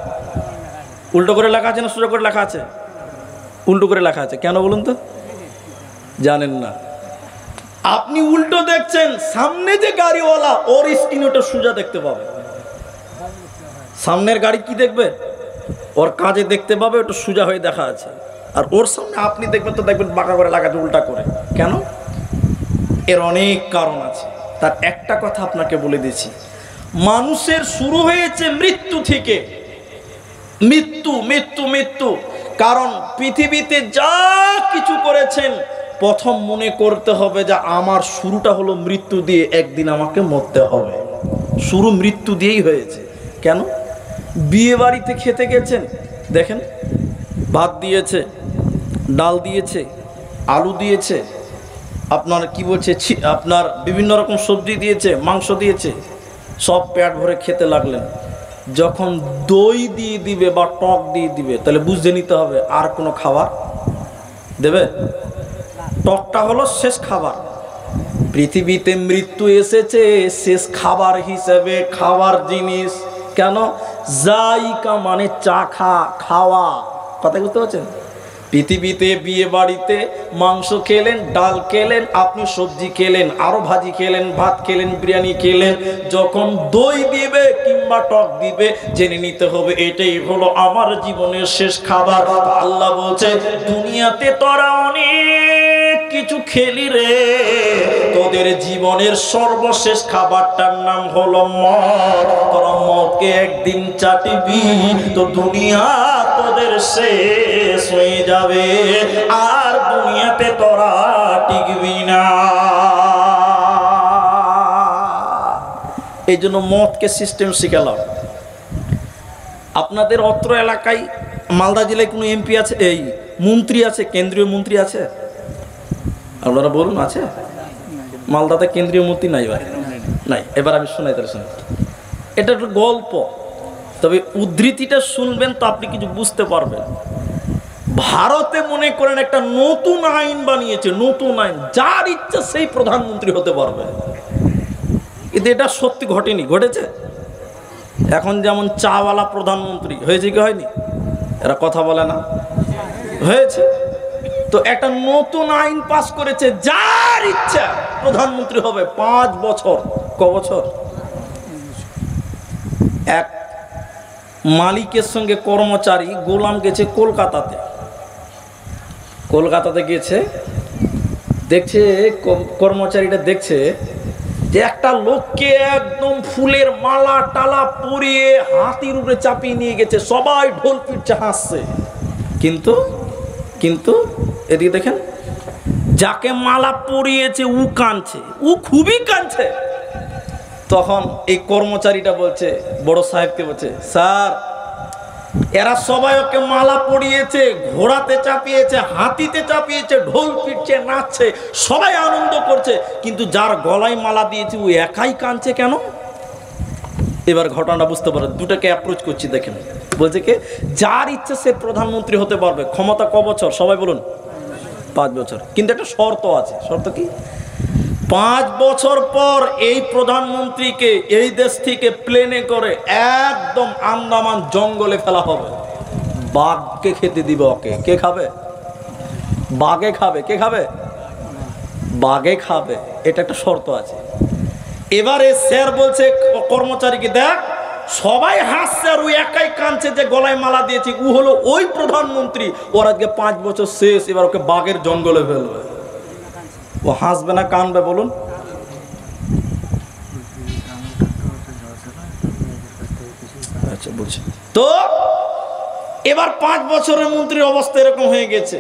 A: উল্টো করে লেখা আছে না সোজা করে লেখা আছে? উল্টো করে লেখা আছে। কেন বলুন তো? জানেন না? আপনি উল্টো দেখছেন, সামনে যে গাড়িওয়ালা ওর স্ক্রিন ওটা সোজা দেখতে পাবে। সামনের গাড়ি কি দেখবে? ওর কাজে দেখতে পাবে, ওটা সোজা হয়ে দেখা আছে। আর ওর সামনে আপনি দেখবেন তো দেখবেন বাঁকা করে লাগাতে, উল্টা করে। কেন? এর অনেক কারণ আছে। তার একটা কথা আপনাকে বলে দিচ্ছি, মানুষের শুরু হয়েছে মৃত্যু থেকে। মৃত্যু মৃত্যু মৃত্যু। কারণ পৃথিবীতে যা কিছু করেছেন প্রথম মনে করতে হবে যে আমার শুরুটা হলো মৃত্যু দিয়ে, একদিন আমাকে মরতে হবে। শুরু মৃত্যু দিয়েই হয়েছে। কেন? বিয়ে বাড়িতে খেতে গেছেন, দেখেন ভাত দিয়েছে, ডাল দিয়েছে, আলু দিয়েছে, আপনার কি বলছে আপনার বিভিন্ন রকম সবজি দিয়েছে, মাংস দিয়েছে, সব পেট ভরে খেতে লাগলেন। যখন দই দিয়ে দিবে বা টক দিয়ে দিবে তাহলে বুঝে নিতে হবে আর কোনো খাবার দেবে। টকটা হলো শেষ খাবার। পৃথিবীতে মৃত্যু এসেছে শেষ খাবার হিসেবে, খাবার জিনিস। কেন? জাইকা মানে চাখা, খাওয়া। কথা বুঝতে পারছেন? পৃথিবীতে বিয়ে বাড়িতে মাংস খেলেন, ডাল খেলেন, আপনি সবজি খেলেন, আরো ভাজি খেলেন, ভাত খেলেন, বিরিয়ানি খেলেন, যখন দই দিবে কিংবা টক দিবে জেনে নিতে হবে এটাই হলো আমার জীবনের শেষ খাবার। আল্লাহ বলছে দুনিয়াতে তোরা অনেক কিছু খেলি রে, তোদের জীবনের সর্বশেষ খাবারটার নাম হলো মদ। তোরা মদকে একদিন চাটিবি তো দুনিয়া তোদের শেষ হয়ে যাবে, আর দুনিয়াতে তোরা টিকবি না। এই জন্য মদকে সিস্টেম শিখালাম। আপনাদের অত্র এলাকায় মালদা জেলায় কোনো এমপি আছে, এই মন্ত্রী আছে, কেন্দ্রীয় মন্ত্রী আছে? আপনারা বলুন আছে? মালদাতে কেন্দ্রীয় মন্ত্রী নাই ভাই, নাই। এবার আমি শোনাই, তাহলে শুনুন। এটা একটা গল্প, তবে উদ্ধৃতিটা শুনবেন তো আপনি কিছু বুঝতে পারবেন। ভারতে মনে করেন একটা নতুন আইন বানিয়েছে, নতুন আইন, যার ইচ্ছা সেই প্রধানমন্ত্রী হতে পারবে। কিন্তু এটা সত্যি ঘটেনি, ঘটেছে? এখন যেমন চাওয়ালা প্রধানমন্ত্রী হয়েছে কি হয়নি? এরা কথা বলে না, হয়েছে। তো একটা নতুন আইন পাস করেছে, যার ইচ্ছা প্রধানমন্ত্রী হবে 5 বছর। ক বছর? এক মালিকের সঙ্গে কর্মচারী গোলাম গেছে কলকাতাতে। কলকাতাতে গেছে, দেখছে কর্মচারীটা দেখছে যে একটা লোককে একদম ফুলের মালা টালা পরিয়ে হাতির উপরে চাপিয়ে নিয়ে গেছে, সবাই ঢোল পিটছে, হাসছে। কিন্তু কিন্তু এদিকে দেখেন, যাকে মালা পরিয়েছে ও কাঁদছে, ও খুবই কাঁদছে। তখন এই কর্মচারীটা বলছে, বড় সাহেবকে বলছে, স্যার এরা সবাই ওকে মালা পরিয়েছে, ঘোড়াতে চাপিয়েছে, হাতিতে চাপিয়েছে, ঢোল পিটছে, নাচছে, সবাই আনন্দ করছে, কিন্তু যার গলায় মালা দিয়েছে ও একাই কাঁদছে কেন? এবার ঘটনাটা বুঝতে পারে। দুটাকে অ্যাপ্রোচ করছি, দেখেন। বলছে কি, যার ইচ্ছা সে প্রধানমন্ত্রী হতে পারবে। ক্ষমতা ক বছর? সবাই বলুন 5 বছর। কিন্তু একটা শর্ত আছে। শর্ত কি? 5 বছর পর এই প্রধানমন্ত্রীকে এই দেশ থেকে প্লেনে করে একদম আন্দামান জঙ্গলে ফেলা হবে। বাঘকে খেতে দিবে ওকে। কে খাবে? বাঘে খাবে। কে খাবে? বাঘে খাবে। এটা একটা শর্ত আছে। এবারে স্যার বলছে কর্মচারীকে, দেখ সবাই হাসছে আর ও একাই কাঁদছে যে গলায় মালা দিয়েছে, ও হলো ওই প্রধানমন্ত্রী। ওর আজকে 5 বছর শেষ, এবার ওকে বাঘের জঙ্গলে ফেলবে। ও হাসবে না কাঁদবে বলুন? আচ্ছা বলছি তো। এবার 5 বছরের মন্ত্রীর অবস্থা এরকম হয়ে গেছে।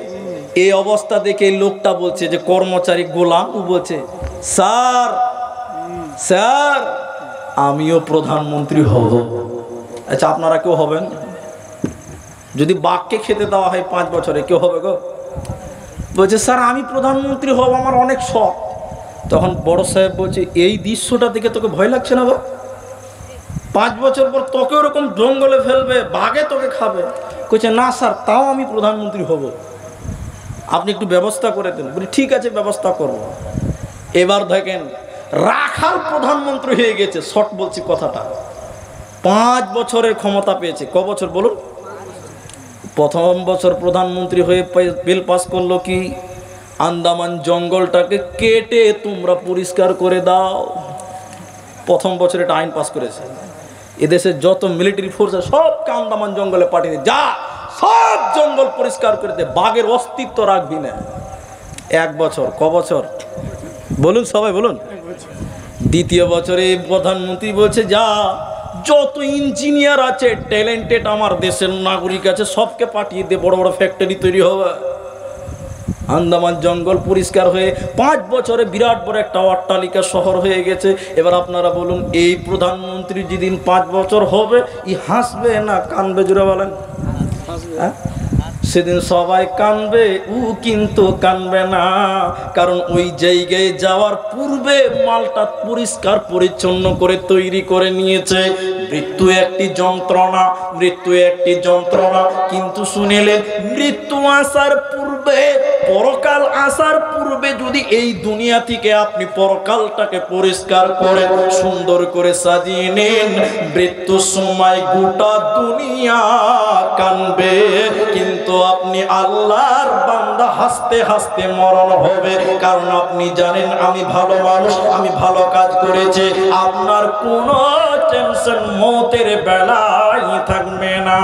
A: এই অবস্থা দেখে লোকটা বলছে, যে কর্মচারী গোলাম, ও বলছে, স্যার স্যার আমিও প্রধানমন্ত্রী হব। আচ্ছা আপনারা কেউ হবেন? যদি বাঘকে খেতে দেওয়া হয় 5 বছরে, কেউ হবে গো? বলছে, স্যার আমি প্রধানমন্ত্রী হব, আমার অনেক শখ। তখন বড় সাহেব বলছে, এই দৃশ্যটা দেখে তোকে ভয় লাগছে না গো? 5 বছর পর তোকে ওরকম জঙ্গলে ফেলবে, বাঘে তোকে খাবে। বলছে, না স্যার তাও আমি প্রধানমন্ত্রী হব, আপনি একটু ব্যবস্থা করে দেন। বলি ঠিক আছে, ব্যবস্থা করব। এবার দেখেন রাখাল প্রধানমন্ত্রী হয়ে গেছে। শর্ট বলছি কথাটা। 5 বছরের ক্ষমতা পেয়েছে। ক বছর বলুন? প্রথম বছর প্রধানমন্ত্রী হয়ে বিল পাস করলো কি, আন্দামান জঙ্গলটাকে কেটে তোমরা পরিষ্কার করে দাও। প্রথম বছর এটা আইন পাস করেছে। এদেশের যত মিলিটারি ফোর্স আছে সবকে আন্দামান জঙ্গলে পাঠিয়ে যা, সব জঙ্গল পরিষ্কার করে দে, বাঘের অস্তিত্ব রাখবি না। 1 বছর। ক বছর বলুন সবাই বলুন? দ্বিতীয় বছরে প্রধানমন্ত্রী বলছে, যা যত ইঞ্জিনিয়ার আছে ট্যালেন্টেড আমার দেশের নাগরিক আছে সবকে পাঠিয়ে দিয়ে বড় বড় ফ্যাক্টরি তৈরি হবে। আন্দামান জঙ্গল পরিষ্কার হয়ে 5 বছরে বিরাট বড় একটা অট্টালিকা শহর হয়ে গেছে। এবার আপনারা বলুন এই প্রধানমন্ত্রী যেদিন 5 বছর হবে ই হাসবে না কানবে? জোরে বলেন। সেদিন সবাই কানবে, ও কিন্তু কানবে না, কারণ ওই জায়গায় যাওয়ার পূর্বে মালটা পরিষ্কার পরিচ্ছন্ন করে তৈরি করে নিয়েছে। মৃত্যু একটি যন্ত্রণা, মৃত্যু একটি যন্ত্রণা, কিন্তু শুনিলেন মৃত্যু আসার পূর্বে, পরকাল আসার পূর্বে যদি এই দুনিয়া থেকে আপনি পরকালটাকে পরিষ্কার করে সুন্দর করে সাজিয়ে নেন, মৃত্যুর সময় গোটা দুনিয়া কানবে, কিন্তু আপনি আল্লাহর বান্দা হাসতে হাসতে মরণ হবে। কারণ আপনি জানেন আমি ভালো মানুষ, আমি ভালো কাজ করেছি, আপনার কোনো টেনশন মতের বেলায় থাকবে না।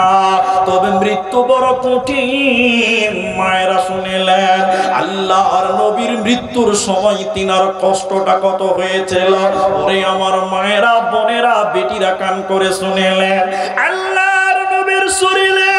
A: তবে মৃত্যু বড় কঠিন। মায়েরা শুনিলেন আল্লাহর নবীর মৃত্যুর সময় তিনার কষ্টটা কত হয়েছিল। ওরে আমার মায়েরা, বোনেরা, বেটিরা কান করে শুনিলেন আল্লাহর নবীর শরীরে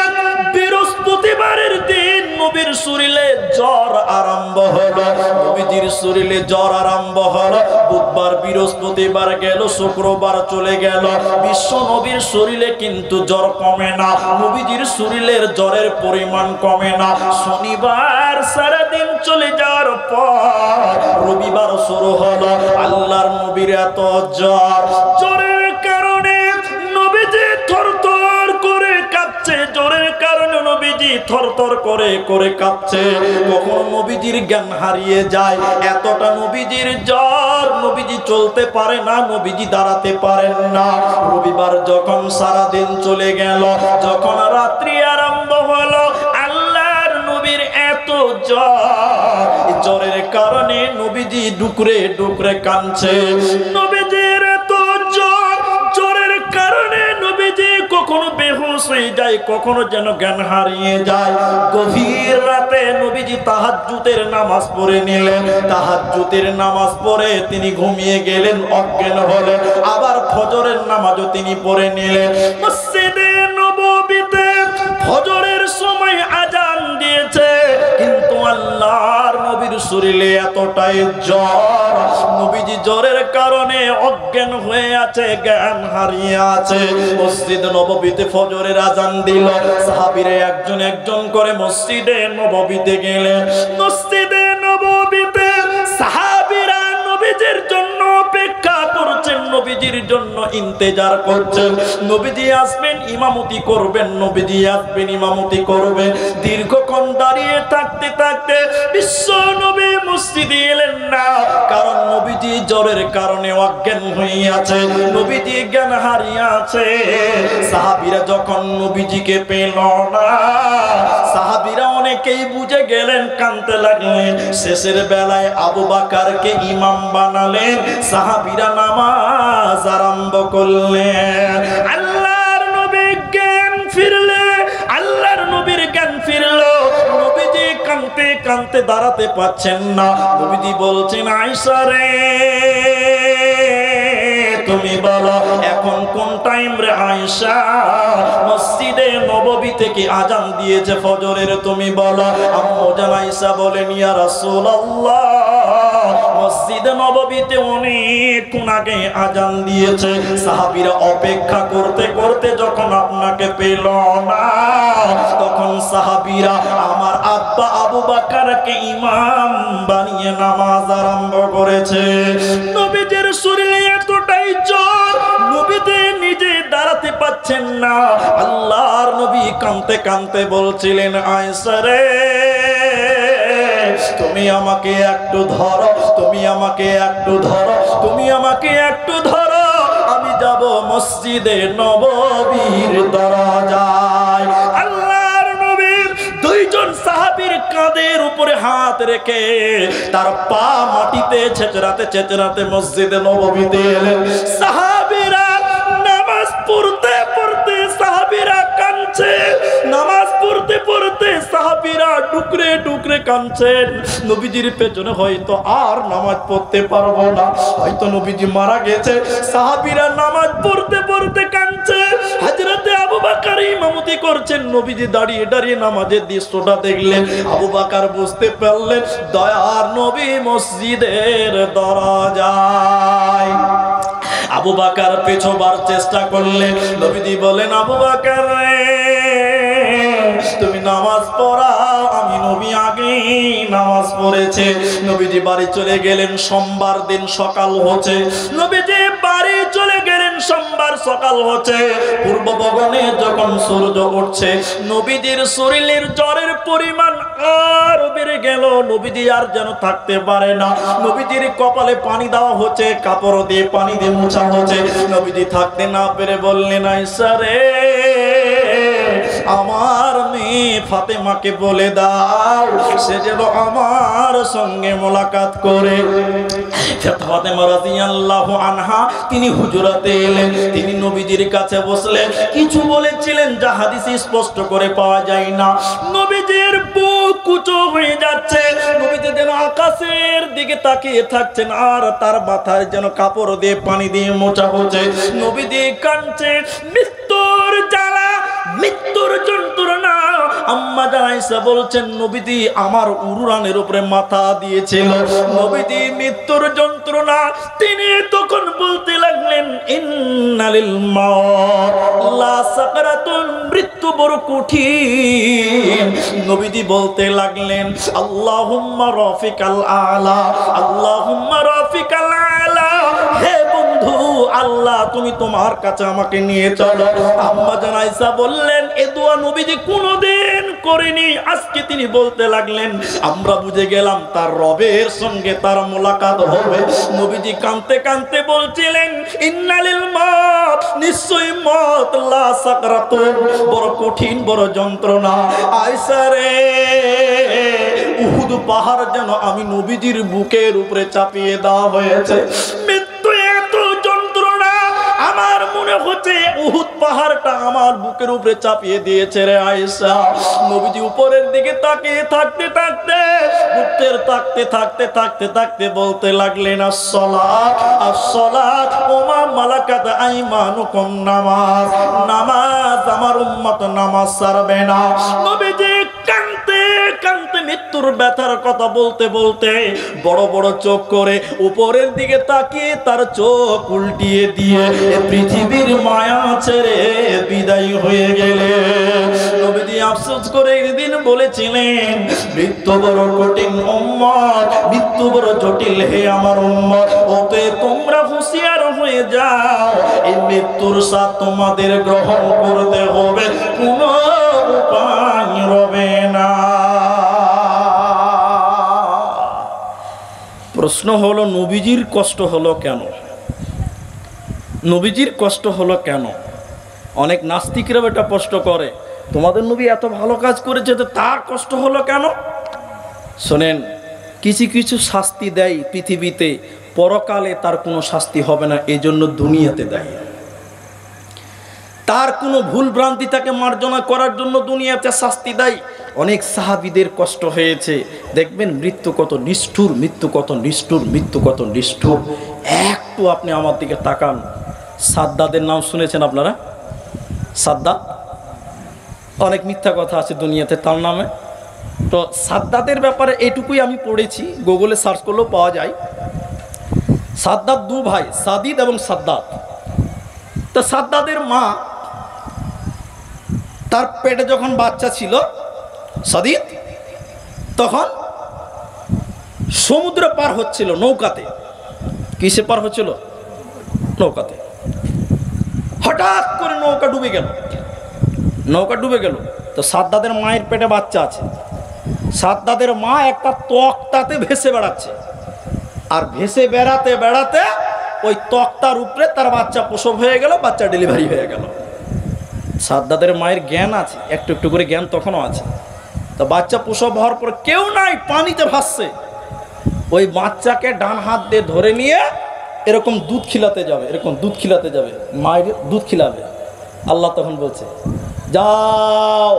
A: বৃহস্পতিবারের দিন নবীর শরীরে জ্বর আরম্ভ হলো, নবীজির শরীরে জ্বর আরম্ভ হলো। বুধবার বৃহস্পতিবার গেল, শুক্রবার চলে গেল, বিশ্ব নবীর শরীরে কিন্তু জ্বর কমে না, নবীজির শরীরের জ্বরের পরিমাণ কমে না। শনিবার সারাদিন চলে যাওয়ার পর রবিবার শুরু হলো, আল্লাহর নবীর এত জ্বর, জ্বরের কারণে নবীজি থরথর করে কাঁপছে, জ্বরের কারণে নবীজি থরথর করে করে কাঁপছে। কখন নবীজির জ্ঞান হারিয়ে যায়, এতটা নবীজির জ্বর, নবীজি চলতে পারে না, নবীজি দাঁড়াতে পারেন না। রবিবার যখন সারা দিন চলে গেল, যখন রাত্রি আরম্ভ হলো, আল্লাহর নবীর এত জ্বর, জ্বরের কারণে নবীজি ডুকরে ডুকরে কাঁদছে। নবীজির এত জ্বর, জ্বরের কারণে নবীজি কখনো বেহুশ হয়ে যায়, কখনো যেন জ্ঞান হারিয়ে যায়। গভীর রাতে নবীজি তাহাজ্জুদের নামাজ পড়ে নিলেন, তাহাজ্জুদের নামাজ পড়ে তিনি ঘুমিয়ে গেলেন, অজ্ঞান হলেন। আবার ফজরের নামাজও তিনি পড়ে নিলেন। মসজিদে নববীতে ফজরের সময় আজান দিয়েছে, কিন্তু আল্লাহর নবীর শরীরে এতটাই জ্বর, নবীজি জ্বরের কারণে অজ্ঞান হয়ে আছে, জ্ঞান হারিয়ে আছে। মসজিদ নববীতে ফজরের আজান দিল, সাহাবীরা একজন একজন করে মসজিদে নববীতে গেলেন। মসজিদে নববীতে সাহাবীরা নবীজির জন্য অপেক্ষা করছেন, নবীজির জন্য ইন্তেজার করছেন। নবীজি আসবেন, ইমামতি করবেন, নবীজি আসবেন, ইমামতি করবেন। দীর্ঘক্ষণ দাঁড়িয়ে থাকতে থাকতে বিশ্ব নবী মসজিদে এলেন না, কারণ নবীজি জ্বরের কারণে অজ্ঞান হয়ে আছে, নবীজি জ্ঞান হারিয়ে আছে। সাহাবীরা যখন নবীজিকে পেল না, সাহাবীরা অনেকেই বুঝে গেলেন, কাঁদতে লাগলেন। শেষের বেলায় আবু বকরকে ইমাম বানালেন, সাহাবীরা নামাজ আরম্ভ করলেন। আল্লাহর নবী জ্ঞান ফিরলে, আল্লাহর নবীর জ্ঞান ফিরলো, নবীজি কাঁদতে কাঁদতে দাঁড়াতে পারছেন না। নবীজি বলছেন আয়েশা রে, তুমি বলো এখন কোন টাইম রে আয়েশা? মসজিদে নববী থেকে আজান দিয়েছে ফজরের, তুমি বলো। আম্মু জান আয়েশা বলেন ইয়া রাসূলুল্লাহ, মসজিদে নববীতে অনেকক্ষণ আগে আজান দিয়েছে। সাহাবীরা অপেক্ষা করতে করতে যখন আপনাকে পেল না, তখন সাহাবীরা আমার আব্বা আবু বকরকে ইমাম বানিয়ে নামাজ আরম্ভ করেছে। নবীজির শরীরে এতটাই জ্বর, নবীজি নিজে দাঁড়াতে পাচ্ছেন না। আল্লাহর নবী কাঁদতে কাঁদতে বলছিলেন আয়েশা রে, তুমি আমাকে একটু ধরো, তুমি আমাকে একটু ধরো, তুমি আমাকে একটু ধরো, আমি যাব মসজিদে নববীর দরজায়। আল্লাহর নবীর দুইজন সাহাবীর কাঁধের উপরে হাত রেখে তার পা মাটিতে ছেঁচড়াতে ছেঁচড়াতে মসজিদে নববীতে এলেন। সাহাবীরা নামাজ পড়তে পড়তে সাহাবীরা কাঁদছে, নামাজ পড়তে পড়তে সাহাবীরা ডুকরে ডুকরে কাঁদছেন। নবীজির পেছনে হয়তো আর নামাজ পড়তে পারবো না, হয়তো নবীজি মারা গেছে। সাহাবীরা নামাজ পড়তে পড়তে কাঁদছে। যাচ্ছে। হযরতে আবু বকর ইমামতি করছেন, নবীজি দাঁড়িয়ে দাঁড়িয়ে নামাজের দৃশ্যটা দেখলেন। আবু বকর বুঝতে পারলেন দয়ার নবী মসজিদের দরজায়। আবু বকর পেছোবার চেষ্টা করলেন। নবীজি বলেন, আবু বকর তুমি নামাজ পড়াও, আমি নবী আগে নামাজ পড়েছে। নবীজি বাড়ি চলে গেলেন। সোমবার দিন সকাল হচ্ছে, নবীজি বাড়ি চলে গেলেন। সোমবার সকাল হচ্ছে, পূর্ব গগনে যখন সূর্য উঠছে, নবীজির শরীরের জ্বরের পরিমাণ আর বেড়ে গেল। নবীজি আর যেন থাকতে পারে না। নবীজির কপালে পানি দেওয়া হচ্ছে, কাপড় দিয়ে পানি দিয়ে মোছা হচ্ছে। নবীজি থাকতে না পেরে বললেন, আয়েশা রে, আমার মেয়ে ফাতেমাকে বলে দাও সে যেন আমার সঙ্গে মোলাকাত করে। ফাতেমা রাদিয়াল্লাহু আনহা তিনি হুজরাতে এলেন। তিনি নবীজির কাছে বসলেন। কিছু বলেছিলেন যা হাদিসে স্পষ্ট করে পাওয়া যায় না। নবীজির বুক কুচো হয়ে যাচ্ছে। নবীজি যেন আকাশের দিকে তাকিয়ে থাকছেন, আর তার মাথায় যেন কাপড় দিয়ে পানি দিয়ে মোছা হচ্ছে। নবীজি কাঁদছে, মৃত্যুর জ্বালা, মৃত্যুর যন্ত্রণা। আম্মা জান আয়েশা বলছেন, নবীজি আমার উরুরানের উপরে মাথা দিয়েছিল। নবীজি মৃত্যুর যন্ত্রণা তিনি তখন বলতে লাগলেন, ইন্নালিল মাউত লা সাকরাতুন, মৃত্যু বড় কঠিন। নবীজি বলতে লাগলেন, আল্লাহুম্মা রাফিকাল আলা, আল্লাহুম্মা রাফিকাল আলা, হে বন্ধু আল্লাহ তুমি তোমার কাছে আমাকে নিয়ে চলো। আম্মা জান আয়েশা বললেন, এ দোয়া নবীজি কোনোদিন করেনি। আজকে তিনি বলতে লাগলেন, আমরা বুঝে গেলাম তার রবের সঙ্গে তার মোলাকাত হবে। নবীজি কাঁদতে কাঁদতে বলছিলেন, ইন্নালিল মত, নিশ্চয়ই মত, লা সাকরাতুন, বড় কঠিন, বড় যন্ত্রণা। আয়েশা রে, উহুদ পাহাড় যেন আমি নবীজির বুকের উপরে চাপিয়ে দেওয়া হয়েছে। মৃত্যু এত যন্ত্রণা, আমার মনে হচ্ছে উহুদ পাহাড়টা আমার বুকের উপরে চাপিয়ে দিয়েছে রে আয়েশা। নবীজি উপরের দিকে তাকিয়ে থাকতে থাকতে, বুকের তাকতে থাকতে থাকতে থাকতে বলতে লাগলেন, আসসালাত আসসালাত ওমা মালাকাত আইমানুকুম, নামাজ নামাজ, আমার উম্মত নামাজ ছাড়বে না। নবীজি কাঁদতে কাঁদতে মৃত্যুর ব্যথার কথা বলতে বলতে বড় বড় চোখ করে উপরের দিকে তাকিয়ে তার চোখ উল্টিয়ে দিয়ে পৃথিবীর মায়া ছেড়ে বিদায় হয়ে গেলে। নবীজি আফসোস করে একদিন বলেছিলেন, মৃত্যু বড় কঠিন উম্মত, মৃত্যু বড় জটিল হে আমার উম্মত, ওতে তোমরা হুঁশিয়ার হয়ে যাও, এই মৃত্যুর স্বাদ তোমাদের গ্রহণ করতে হবে, কোনো উপায় রবে না। প্রশ্ন হলো, নবীজির কষ্ট হলো কেন? নবীজির কষ্ট হলো কেন? অনেক নাস্তিকরা এটা প্রশ্ন করে, তোমাদের নবী এত ভালো কাজ করেছে তো তার কষ্ট হলো কেন? শোনেন, কিছু কিছু শাস্তি দেয় পৃথিবীতে, পরকালে তার কোনো শাস্তি হবে না, এই জন্য দুনিয়াতে দেয়। তার কোনো ভুল ভ্রান্তি তাকে মার্জনা করার জন্য দুনিয়াতে শাস্তি দেয়। অনেক সাহাবীদের কষ্ট হয়েছে, দেখবেন মৃত্যু কত নিষ্ঠুর, মৃত্যু কত নিষ্ঠুর, মৃত্যু কত নিষ্ঠুর। একটু আপনি আমার দিকে তাকান। সাদ্দাদের নাম শুনেছেন আপনারা? সাদ্দাদ, অনেক মিথ্যা কথা আছে দুনিয়াতে তার নামে। তো সাদ্দাদের ব্যাপারে এটুকুই আমি পড়েছি, গুগলে সার্চ করলেও পাওয়া যায়। সাদ্দাদ দু ভাই, সাদিদ এবং সাদ্দাদ। তো সাদ্দাদের মা, তার পেটে যখন বাচ্চা ছিল সাদিদ, তখন সমুদ্র পার হচ্ছিল নৌকাতে। কিসে পার হচ্ছিল? নৌকাতে। হঠাৎ করে নৌকা ডুবে গেল। নৌকা ডুবে গেল তো সাদ্দাদের মায়ের পেটে বাচ্চা আছে। সাদ্দাদের মা একটা তক্তাতে ভেসে বেড়াচ্ছে, আর ভেসে বেড়াতে বেড়াতে ওই তক্তার উপরে তার বাচ্চা প্রসব হয়ে গেল, বাচ্চা ডেলিভারি হয়ে গেল। সাদ্দাদের মায়ের জ্ঞান আছে, একটু একটু করে জ্ঞান তখনও আছে। তো বাচ্চা প্রসব হওয়ার পর কেউ নাই, পানিতে ভাসছে। ওই বাচ্চাকে ডান হাত দিয়ে ধরে নিয়ে এরকম দুধ খিলাতে যাবে, এরকম দুধ খিলাতে যাবে, মায়ের দুধ খিলাবে। আল্লাহ তখন বলছে, যাও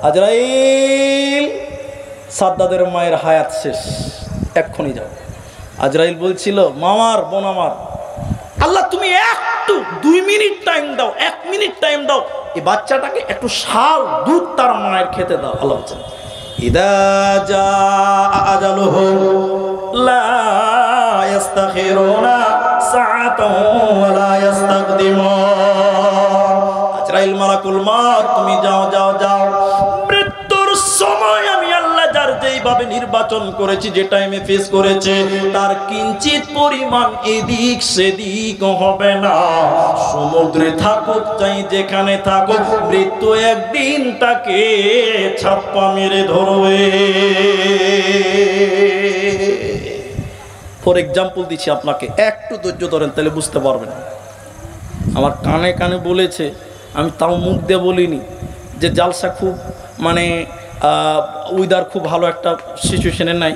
A: আজরাইল, সাদ্দাদের মায়ের হায়াত শেষ, এক্ষুনি যাও। আজরাইল বলছিল, মামার বোন আমার, আল্লাহ তুমি একটু 2 মিনিট টাইম দাও, 1 মিনিট টাইম দাও, এই বাচ্চাটাকে একটু শাল দুধ তার মায়ের খেতে দাও। আল্লাহ বলছেন ইদা জাআ আজালুহুম লা ইস্তাখিরুনা সাআতাও ওয়া লা ইস্তাকদিমুন। আজরাইল মালাকুল মউত তুমি যাও যাও যাও, মৃত্যুর সময় আমি আল্লাহ যার যেইভাবে নির্বাচন করেছি, যে টাইমে ফেস করেছে, তার কিঞ্চিত পরিমাণ এদিক সেদিক হবে না। সমুদ্রে থাকুক চাই যেখানে থাকুক, মৃত্যু একদিন তাকে ছাপ্পা মেরে ধরবে। ফর এক্সাম্পল দিচ্ছি আপনাকে, একটু ধৈর্য ধরেন তাহলে বুঝতে পারবেন। আমার কানে কানে বলেছে, আমি তাও মুখ দিয়ে বলিনি, যে জালসা খুব মানে ওয়েদার খুব ভালো একটা সিচুয়েশনে নাই,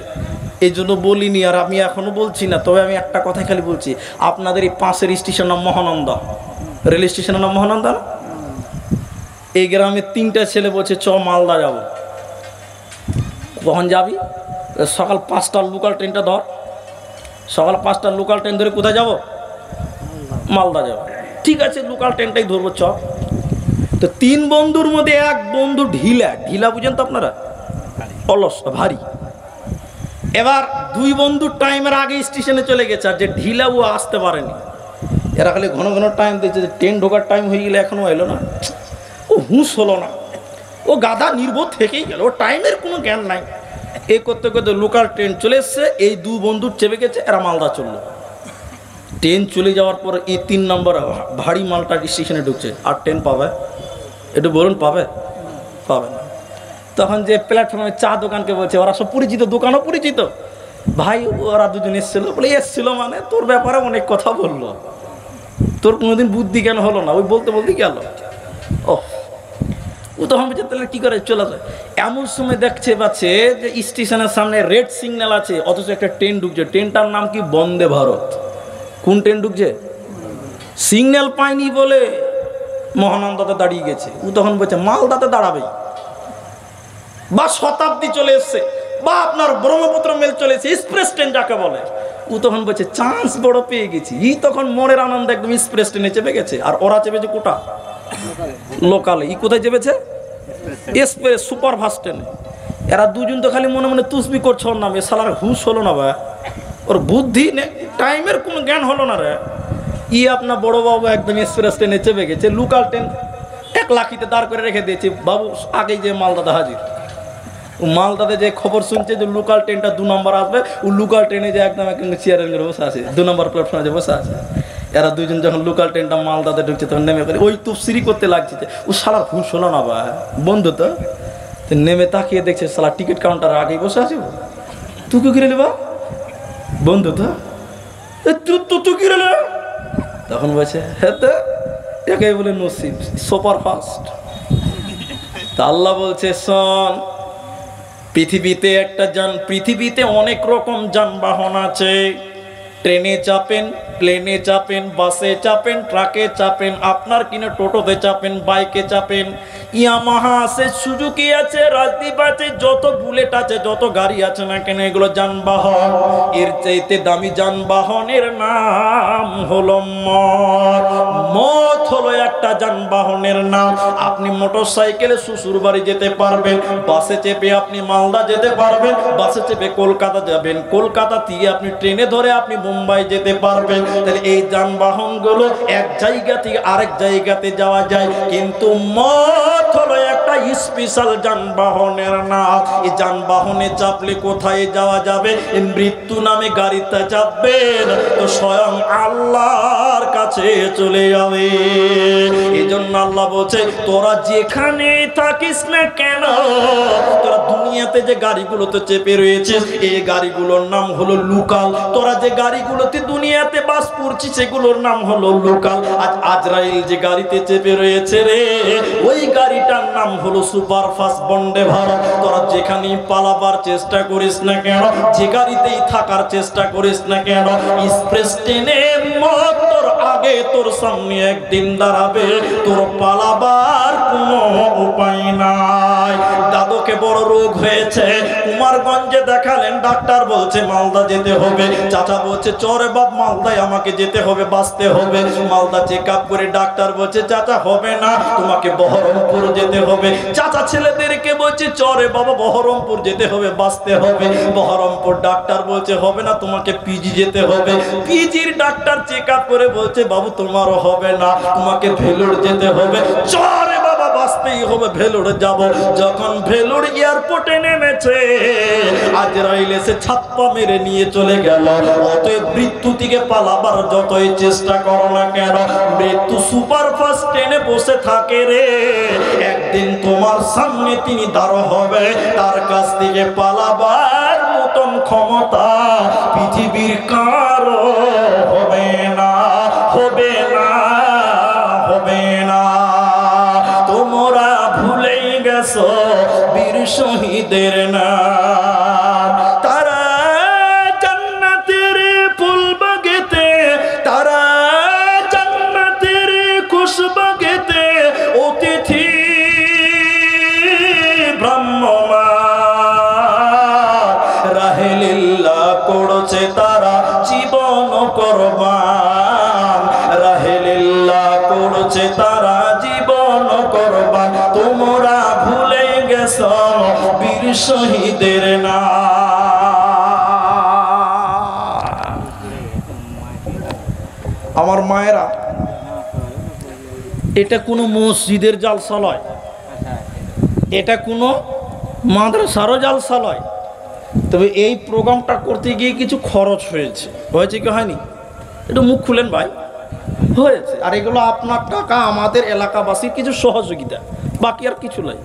A: এই জন্য বলিনি, আর আমি এখনও বলছি না। তবে আমি একটা কথাই খালি বলছি, আপনাদের এই পাশের স্টেশন নাম মহানন্দা, রেল স্টেশনের নাম মহানন্দা। এই গ্রামে 3টা ছেলে বলছে চ মালদা যাব। কখন যাবি? সকাল 5টার লোকাল ট্রেনটা ধর। সকাল 5টার লোকাল ট্রেন ধরে কোথায় যাব? মালদা যাব। ঠিক আছে, লোকাল ট্রেনটাই ধরবো, চ। তো 3 বন্ধুর মধ্যে এক বন্ধু ঢিলা, ঢিলা বুঝেন তো আপনারা, অলস ভারী। এবার 2 বন্ধু টাইমের আগে স্টেশনে চলে গেছে, আর যে ঢিলা ও আসতে পারেনি। এরা খালি ঘন ঘন টাইম দিচ্ছে, যে ট্রেন ঢোকার টাইম হয়ে গেলে এখনো এলো না, ও হুঁশ হলো না, ও গাধা নির্বোধ থেকেই গেল, ও টাইমের কোনো জ্ঞান নাই। এই করতে করতে লোকাল ট্রেন চলে এসছে, এই 2 বন্ধু চেপে গেছে, এরা মালদা চললো। ট্রেন চলে যাওয়ার পর এই 3 নম্বর ভারী মালটা স্টেশনে ঢুকছে, আর ট্রেন পাবে? একটু বলুন, পাবে? পাবে না। তখন যে প্ল্যাটফর্মে চা দোকানকে বলছে, ওরা সব পরিচিত, দোকানও পরিচিত, ভাই ওরা 2জন এসছিল। বলে এসছিল মানে তোর ব্যাপারে অনেক কথা বললো, তোর কোনোদিন বুদ্ধি জ্ঞান হলো না, ওই বলতে বলতে গেল। ও তখন বলছে তাহলে কী করে চলে যায়। এমন সময় দেখছে পাচ্ছে যে স্টেশনের সামনে রেড সিগন্যাল আছে, অথচ একটা ট্রেন ঢুকছে। ট্রেনটার নাম কি? বন্দে ভারত। কোন ট্রেন ঢুকছে? সিগন্যাল পায়নি বলে মহানন্দাতে দাঁড়িয়ে গেছে। ও তখন বলছে মালদাতে দাঁড়াবে, বা শতাব্দী চলে এসছে, বা আপনার ব্রহ্মপুত্র মেল চলে এসছে, এক্সপ্রেস ট্রেন যাকে বলে। ও তখন বলছে চান্স বড় পেয়ে গেছি। ই তখন মনের আনন্দ একদম এক্সপ্রেস ট্রেনে চেপে গেছে, আর ওরা চেপেছে কোটা লোকালে। ই কোথায় চেপেছে? এক্সপ্রেস সুপারফাস্ট ট্রেনে। এরা 2জন তো খালি মনে মনে তুসবি করছে ওর নামে। সালার হুঁশ হলো না ভাই, ওর বুদ্ধি নেই, টাইমের কোনো জ্ঞান হলো না রে। ই আপনার বড় বাবু একদম এক্সপ্রেস ট্রেনে চেপে গেছে, লোকাল ট্রেন 1 লাখিতে দাঁড় করে রেখে দিয়েছে। বাবু আগেই যে মালদাতে হাজির। ও মালদাতে যে খবর শুনছে যে লোকাল ট্রেনটা 2 নম্বর আসবে, ও লোকাল ট্রেনে যে একদম চেয়ারে বসে আছে, 2 নম্বর প্ল্যাটফর্মে যে বসে আছে। এরা 2জন যখন লোকাল ট্রেনটা মালদাতে ঢুকছে, তখন নেমে করে ওই তুফসিরি করতে লাগছে যে ও শালার হুঁশ হলো না ভাই, বন্ধু তো নেমে তাকিয়ে দেখছে শালা টিকিট কাউন্টার আগেই বসে আছে। তুই কি কিনে নেবা বন্ধু? তো তুই কিনে নে। তখন বলছে হ্যাঁ, তো একে বলে নসিব সুপার ফাস্ট। তা আল্লাহ বলছে শোন, পৃথিবীতে পৃথিবীতে অনেক রকম যানবাহন আছে। ট্রেনে চাপেন, প্লেনে চাপেন, বাসে চাপেন, ট্রাকে চাপেন, আপনার কিনা টোটোতে চাপেন, বাইকে চাপেন, ইয়ামাহা আছে, সুজুকি আছে, রাজদীপ আছে, যত বুলেট আছে, যত গাড়ি আছে না কেন, এগুলো যানবাহন। এর চাইতে দামি যানবাহনের নাম হলো মত। মত হলো একটা যানবাহনের নাম। আপনি মোটর সাইকেলে শ্বশুর বাড়ি যেতে পারবেন, বাসে চেপে আপনি মালদা যেতে পারবেন, বাসে চেপে কলকাতা যাবেন, কলকাতা থেকে আপনি ট্রেনে ধরে আপনি মুম্বাই যেতে পারবেন। তাহলে এই যানবাহন গুলো এক জায়গা থেকে আরেক জায়গাতে যাওয়া যায়, কিন্তু মত হলো একটা স্পেশাল যানবাহনের নাম। এই যানবাহনে চাপলে কোথায় যাওয়া যাবে? মৃত্যু নামে গাড়িতে চাপবেন তো স্বয়ং আল্লাহর কাছে চলে যাবে। এই জন্য আল্লাহ বলছে তোরা যেখানে থাকিস না কেন, তোরা দুনিয়াতে যে গাড়িগুলোতে চেপে রয়েছিস, এই গাড়িগুলোর নাম হলো লোকাল। তোরা যে গাড়িগুলোতে দুনিয়াতে বাস করছিস, সেগুলোর নাম হলো লোকাল। আজ আজরাইল যে গাড়িতে চেপে রয়েছে রে, ওই গাড়িটার নাম হলো সুপারফাস্ট বন্দে ভারত। তোরা যেখানেই পালাবার চেষ্টা করিস না কেন, যে গাড়িতেই থাকার চেষ্টা করিস না কেন, এক্সপ্রেস ট্রেনে মত তোর আগে আগে তোর সামনে একদিন দাঁড়াবে, তোর পালাবার কোনো উপায় নাই। দাদুকে বড় রোগ হয়েছে, কুমারগঞ্জে দেখালেন, ডাক্তার বলছে মালদা যেতে হবে। চাচা বলছে চরে বাপ মালদায় আমাকে যেতে হবে, বাঁচতে হবে। মালদা চেক আপ করে ডাক্তার বলছে চাচা হবে না, তোমাকে বহরমপুর যেতে হবে। চাচা ছেলেদেরকে বলছে চরে বাবা বহরমপুর যেতে হবে, বাঁচতে হবে। বহরমপুর ডাক্তার বলছে হবে না, তোমাকে পিজি যেতে হবে। পিজির ডাক্তার চেক আপ করে বলছে বাবু তোমারও হবে না, তোমাকে ভেলোর যেতে হবে। চরে বাবা বাঁচতেই হবে, ভেলোরে যাব। যখন ভেলোর এয়ারপোর্টে নেমেছে, আজরাইল এসে ছাপ্পা মেরে নিয়ে চলে গেল। অতএব মৃত্যু থেকে পালাবার যতই চেষ্টা করো না কেন, মৃত্যু সুপারফাস্ট ট্রেনে বসে থাকে রে। একদিন তোমার সামনে তিনি দাঁড় হবে, তার কাছ থেকে পালাবার মতন ক্ষমতা পৃথিবীর কারো হবে না, হবে না, হবে না। তোমরা ভুলেই গেছো বীর শহীদের নাম। তারা জান্নাতের ফুল বাগেতে, তারা জান্নাতের খুশবাগেতে অতিথি ব্রাহ্মমান রাহেলিল্লাহ করছে তারা জীবন কোরবান, রাহেলিল্লাহ করছে তারা জীবন কোরবান। তোমরা ভুলে গেছো বীর শহীদের নাম। আমার মায়েরা, এটা কোনো মসজিদের জালসা নয়, এটা কোনো মাদ্রাসারও জালসা নয়। তবে এই প্রোগ্রামটা করতে গিয়ে কিছু খরচ হয়েছে, হয়েছে কি হয়নি? একটু মুখ খুলেন ভাই। হয়েছে। আর এগুলো আপনার টাকা, আমাদের এলাকাবাসীর কিছু সহযোগিতা, বাকি আর কিছু নয়।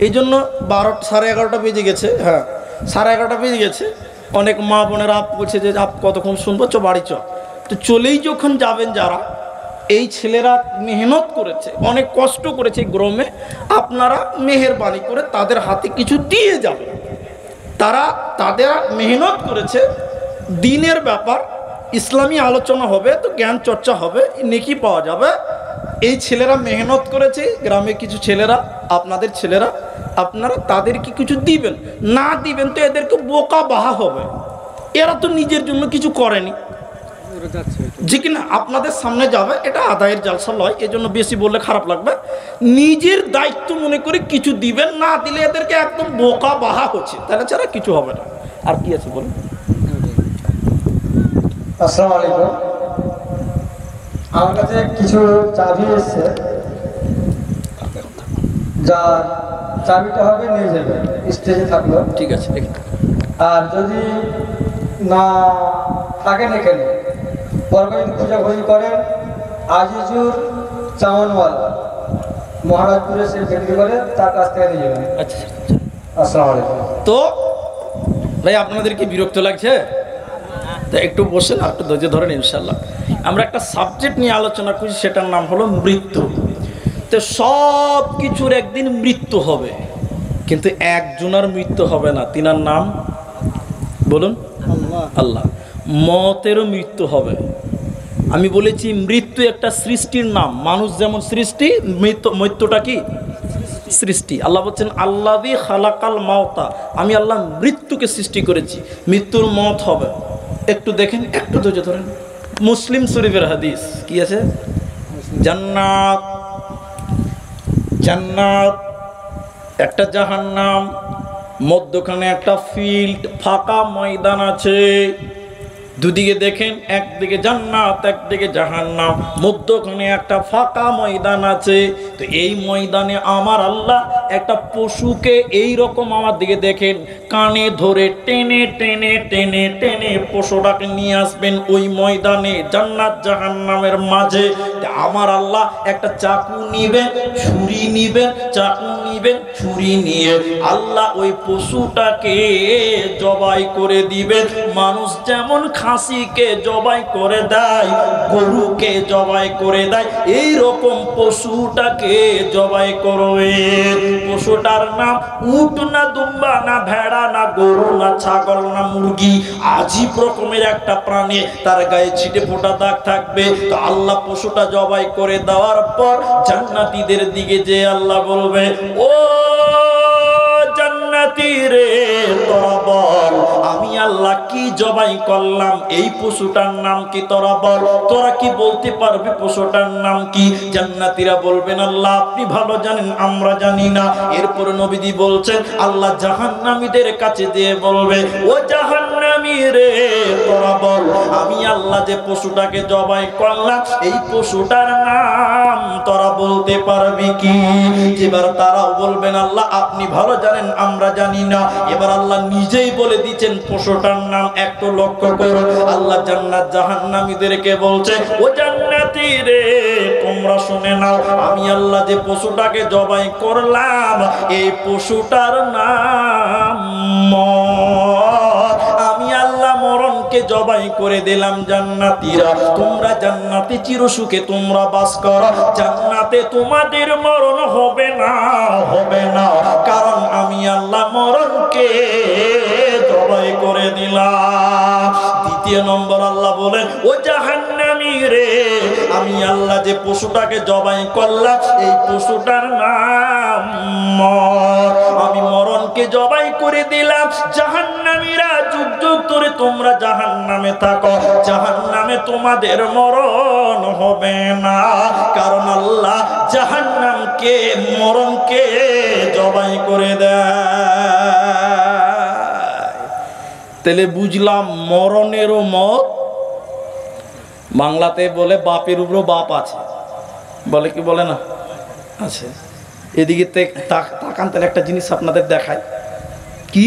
A: এই জন্য 11:30 বেজে গেছে। হ্যাঁ, 11:30 বেজে গেছে। অনেক মা বোনেরা আপ বলছে যে আপ কতক্ষণ শুনবো, চ বাড়ি চ। তো চলেই যখন যাবেন, যারা এই ছেলেরা মেহনত করেছে, অনেক কষ্ট করেছে এই গ্রামে, আপনারা মেহেরবানি করে তাদের হাতে কিছু দিয়ে যাবেন। তারা তাদের মেহনত করেছে, দিনের ব্যাপার, ইসলামী আলোচনা হবে, তো জ্ঞান চর্চা হবে, নেকি পাওয়া যাবে। এই ছেলেরা মেহনত করেছে, গ্রামে কিছু ছেলেরা, আপনাদের ছেলেরা, আপনারা তাদেরকে কিছু দিবেন। না দিবেন তো এদেরকে বোকা বাহা হবে। এরা তো নিজের জন্য কিছু করেনি, যে কিনা আপনাদের সামনে যাবে, এটা আদায়ের জালসা লয়, এজন্য বেশি বললে খারাপ লাগবে। নিজের দায়িত্ব মনে করে কিছু দিবেন, না দিলে এদেরকে একদম বোকা বাহা হচ্ছে, তাহলে ছাড়া কিছু হবে না। আর কি আছে বলুন?
B: আসসালামু আলাইকুম। আমার কাছে কিছু চাবি এসছে, যা চাবিটা হবে নিয়ে যাবে, স্টেজে থাকলো।
A: ঠিক আছে।
B: আর যদি না থাকেন এখানে, পরে যদি খোঁজাখুঁজি করেন, আজিজুর চাওয়ানওয়ালা মহারাজপুরে সে বিক্রি করে, তার কাছ থেকে নিয়ে যাবেন।
A: আচ্ছা,
B: আসসালামু আলাইকুম।
A: তো ভাই আপনাদের কি বিরক্ত লাগছে? তা একটু বসেন, আর একটু ধৈর্য ধরেন। ইনশাল্লাহ আমরা একটা সাবজেক্ট নিয়ে আলোচনা করি, সেটার নাম হলো মৃত্যু। তো সব কিছুর একদিন মৃত্যু হবে, কিন্তু একজনের মৃত্যু হবে না। তিনার নাম বলুন? আল্লাহ। মতেরও মৃত্যু হবে। আমি বলেছি মৃত্যু একটা সৃষ্টির নাম। মানুষ যেমন সৃষ্টি, মৃত্যুটা কি সৃষ্টি। আল্লাহ বলছেন আল্লাযী খালাকাল মাউতা, আমি আল্লাহ মৃত্যুকে সৃষ্টি করেছি, মৃত্যুর মত হবে। একটু দেখেন, একটু ধৈর্য ধরেন। মুসলিম শরীফের হাদিস কি আছে? জান্নাত, জান্নাত একটা, জাহান্নাম, মধ্যখানে একটা ফিল্ড, ফাঁকা ময়দান আছে। দুদিকে দেখেন, একদিকে জান্নাত, একদিকে জাহান্নাম, মধ্যখানে একটা ফাঁকা ময়দান আছে। তো এই ময়দানে আমার আল্লাহ একটা পশুকে এই রকম আমার দিকে দেখেন, কানে ধরে টেনে টেনে টেনে টেনে পশুটাকে নিয়ে আসবেন ওই ময়দানে, জান্নাত জাহান্নামের মাঝে। আমার আল্লাহ একটা চাকু নিবেন, ছুরি নিবেন, চাকু নিবেন, ছুরি নিয়ে আল্লাহ ওই পশুটাকে জবাই করে দিবেন। মানুষ যেমন খাসিকে জবাই করে দেয়, গরুকে জবাই করে দেয়, এই রকম পশুটাকে জবাই করবে। পশুটার নাম উট না দুম্বা না ভেড়া না গরু না ছাগল না মুরগি, আজীব রকমের একটা প্রাণী, তার গায়ে ছিটে ফোটা দাগ থাকবে। তো আল্লাহ পশুটা জবাই করে দেওয়ার পর জান্নাতীদের দিকে যে আল্লাহ বলবে, ও জান্নাতী রে, তোরা বল আমি আল্লাহ কি জবাই করলাম, এই পশুটার নাম কি তোরা বল। তোরা কি বলতে পারবি পশুটার নাম কি? জান্নাতীরা বলবেন, আল্লাহ আপনি ভালো জানেন, আমরা জানি না। এরপর নবীজি বলছেন, আল্লাহ জাহান্নামীদের কাছে দিয়ে বলবে, ও জাহান্নামী রে, তোরা বল আমি আল্লাহ যে পশুটাকে জবাই করলাম, এই পশুটার নাম তোরা বলতে পারবি কি? এবার তারাও বলবেন, আল্লাহ আপনি ভালো জানেন, আমরা জানি না। এবার আল্লাহ নিজেই বলে দিচ্ছেন পশুটার নাম। একটু লক্ষ্য করো, আল্লাহ জান্নাত জাহান্নামীদেরকে বলছে, ও জান্নাতী রে, তোমরা শুনে নাও, আমি আল্লাহ যে পশুটাকে জবাই করলাম, এই পশুটার নাম মওত। আমি আল্লাহ মরণকে জবাই করে দিলাম। জান্নাতীরা, তোমরা জান্নাতে চিরসুখে তোমরা বাস করো, জান্নাতে তোমাদের মরণ হবে না, হবে না, কারণ আমি আল্লাহ মরণকে জবাই করে দিলাম। দ্বিতীয় নম্বর আল্লাহ বলেন, ও জাহান্নামী রে, আমি আল্লাহ যে পশুটাকে জবাই করলাম, এই পশুটার নাম মওত। আমি মরণকে জবাই করে দিলাম। জাহান্নামীরা, যুগ যুগ ধরে তোমরা জাহান্নামে থাকো, জাহান্নামে তোমাদের মরণ হবে না, কারণ আল্লাহ জাহান্নামকে মরণকে জবাই করে দেয়। তাহলে বুঝলাম মরণেরও মত। বাংলাতে বলে বাপের উপরও বাপ আছে, বলে কি বলে না? আছে। এদিকে তাকান, তাহলে একটা জিনিস আপনাদের দেখায়। কি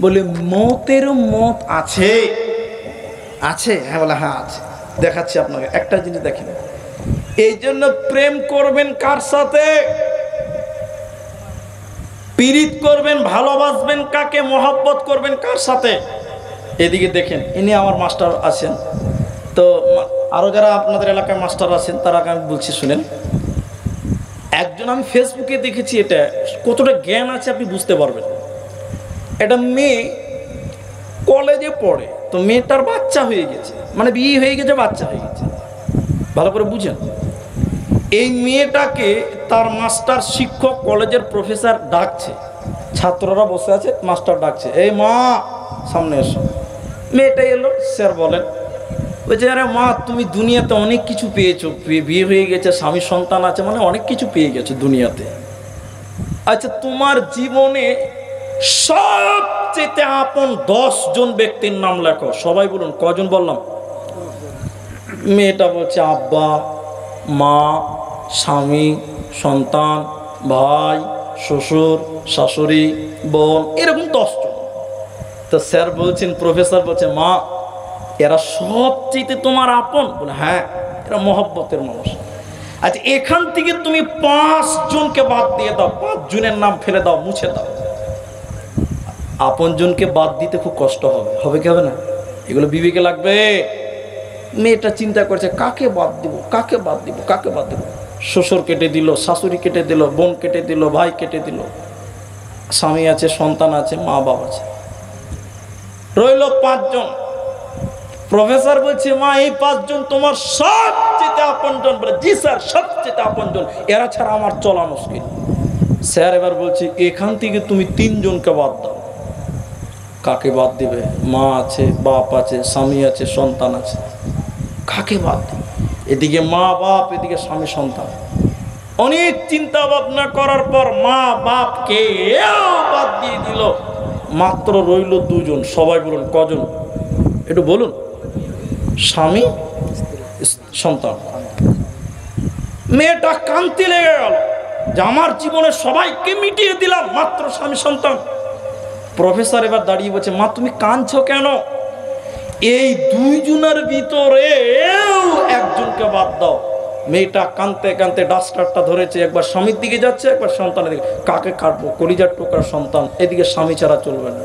A: বলে? মতেরও মত আছে। আছে? হ্যাঁ বলে হ্যাঁ আছে। দেখাচ্ছি আপনাকে একটা জিনিস, দেখেন। এই জন্য প্রেম করবেন কার সাথে, পীড়িত করবেন, ভালোবাসবেন কাকে, মহব্বত করবেন কার সাথে। এদিকে দেখেন, ইনি আমার মাস্টার আছেন, তো আরো যারা আপনাদের এলাকায় মাস্টার আছেন তারা আমি বলছি শুনেন। একজন আমি ফেসবুকে দেখেছি, এটা কতটা জ্ঞান আছে আপনি বুঝতে পারবেন। একটা মেয়ে কলেজে পড়ে, তো মেয়েটার বাচ্চা হয়ে গেছে, মানে বিয়ে হয়ে গেছে, বাচ্চা হয়ে গেছে। ভালো করে বুঝেন, এই মেয়েটাকে তার মাস্টার শিক্ষক কলেজের প্রফেসর ডাকছে, ছাত্ররা বসে আছে, মাস্টার ডাকছে, এই মা সামনে এসো। মেয়েটা এলো, স্যার বলেন। বলছে, আরে মা তুমি দুনিয়াতে অনেক কিছু পেয়েছো, বিয়ে হয়ে গেছে, স্বামী সন্তান আছে, মানে অনেক কিছু পেয়ে গেছো দুনিয়াতে। আচ্ছা তোমার জীবনে সবচেয়ে আপন 10 জন ব্যক্তির নাম লেখো। সবাই বলুন, কজন বললাম? মেয়েটা বলছে, আব্বা, মা, স্বামী, সন্তান, ভাই, শ্বশুর, শাশুড়ি, বোন, এরকম 10 জন। তো স্যার বলছেন, প্রফেসর বলছে, মা এরা সবচেয়ে তোমার আপন? বলে হ্যাঁ, এরা মহব্বতের মানুষ। আচ্ছা এখান থেকে তুমি 5 জনকে বাদ দিয়ে দাও, 5 জনের নাম ফেলে দাও, মুছে দাও। আপন জনকে বাদ দিতে খুব কষ্ট হবে, হবে কি হবে না? এগুলো বিবেকে লাগবে। মেয়েটা চিন্তা করছে, কাকে বাদ দিব, কাকে বাদ দিব, কাকে বাদ দিব। শ্বশুর কেটে দিল, শাশুড়ি কেটে দিল, বোন কেটে দিল, ভাই কেটে দিল, স্বামী আছে, সন্তান আছে, মা বাবা আছে, রইল 5 জন। প্রফেসর বলছে, মা এই 5 জন তোমার সবচেয়ে আপন জন? বলে জি স্যার, সবচেয়ে আপন জন, এরা ছাড়া আমার চলা মুশকিল। স্যার এবার বলছে, এখান থেকে তুমি 3 জনকে বাদ দাও। কাকে বাদ দিবে? মা আছে, বাপ আছে, স্বামী আছে, সন্তান আছে, কাকে বাদ দিবে? এদিকে মা বাপ, এদিকে স্বামী সন্তান। অনেক চিন্তা ভাবনা করার পর মা বাপকে বাদ দিয়ে দিল, মাত্র রইল 2 জন। সবাই বলুন কজন? একটু বলুন। স্বামী, সন্তান। মেয়েটা কান্তি লেগে গেল যে আমার জীবনে সবাইকে মিটিয়ে দিলাম, মাত্র স্বামী সন্তান। প্রফেসর এবার দাঁড়িয়ে বলছে, মা তুমি কাঁদছো কেন? এই 2 জনের ভিতরে 1 জনকে বাদ দাও। মেয়েটা কাঁদতে কাঁদতে ডাস্টারটা ধরেছে, একবার স্বামীর দিকে যাচ্ছে, একবার সন্তানের দিকে। কাকে কাটবো? কলিজার টুকরা সন্তান, এদিকে স্বামী ছাড়া চলবে না।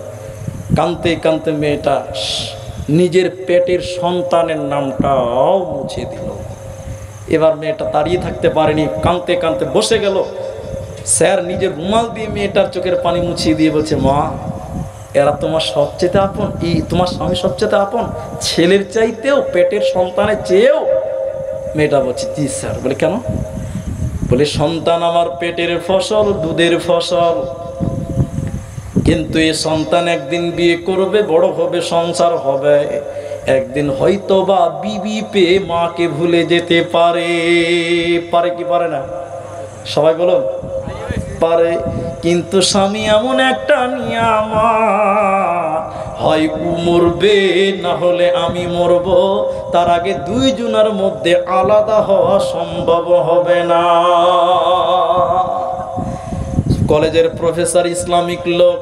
A: কাঁদতে কাঁদতে মেয়েটা নিজের পেটের সন্তানের নামটাও মুছে দিল। এবার মেয়েটা দাঁড়িয়ে থাকতে পারেনি, কাঁদতে কাঁদতে বসে গেল। স্যার নিজের রুমাল দিয়ে মেয়েটার চোখের পানি মুছিয়ে দিয়ে বলছে, মা এরা তোমার সবচেয়ে আপন, তোমার স্বামী সবচেয়ে আপন, ছেলের চাইতেও, পেটের সন্তানের চেয়েও? মেয়েটা বলছে জি স্যার। বলে কেন? বলে সন্তান আমার পেটের ফসল, দুধের ফসল, কিন্তু এই সন্তান একদিন বিয়ে করবে, বড় হবে, সংসার হবে, একদিন হয়তো বা বিবি পেয়ে মাকে ভুলে যেতে পারে। পারে কি পারে না? সবাই বলুন পারে। কিন্তু স্বামী এমন একটা নিয়ামত, হয় ও মরবে না হলে আমি মরব, তার আগে দুইজনের মধ্যে আলাদা হওয়া সম্ভব হবে না। কলেজের প্রফেসর ইসলামিক লোক,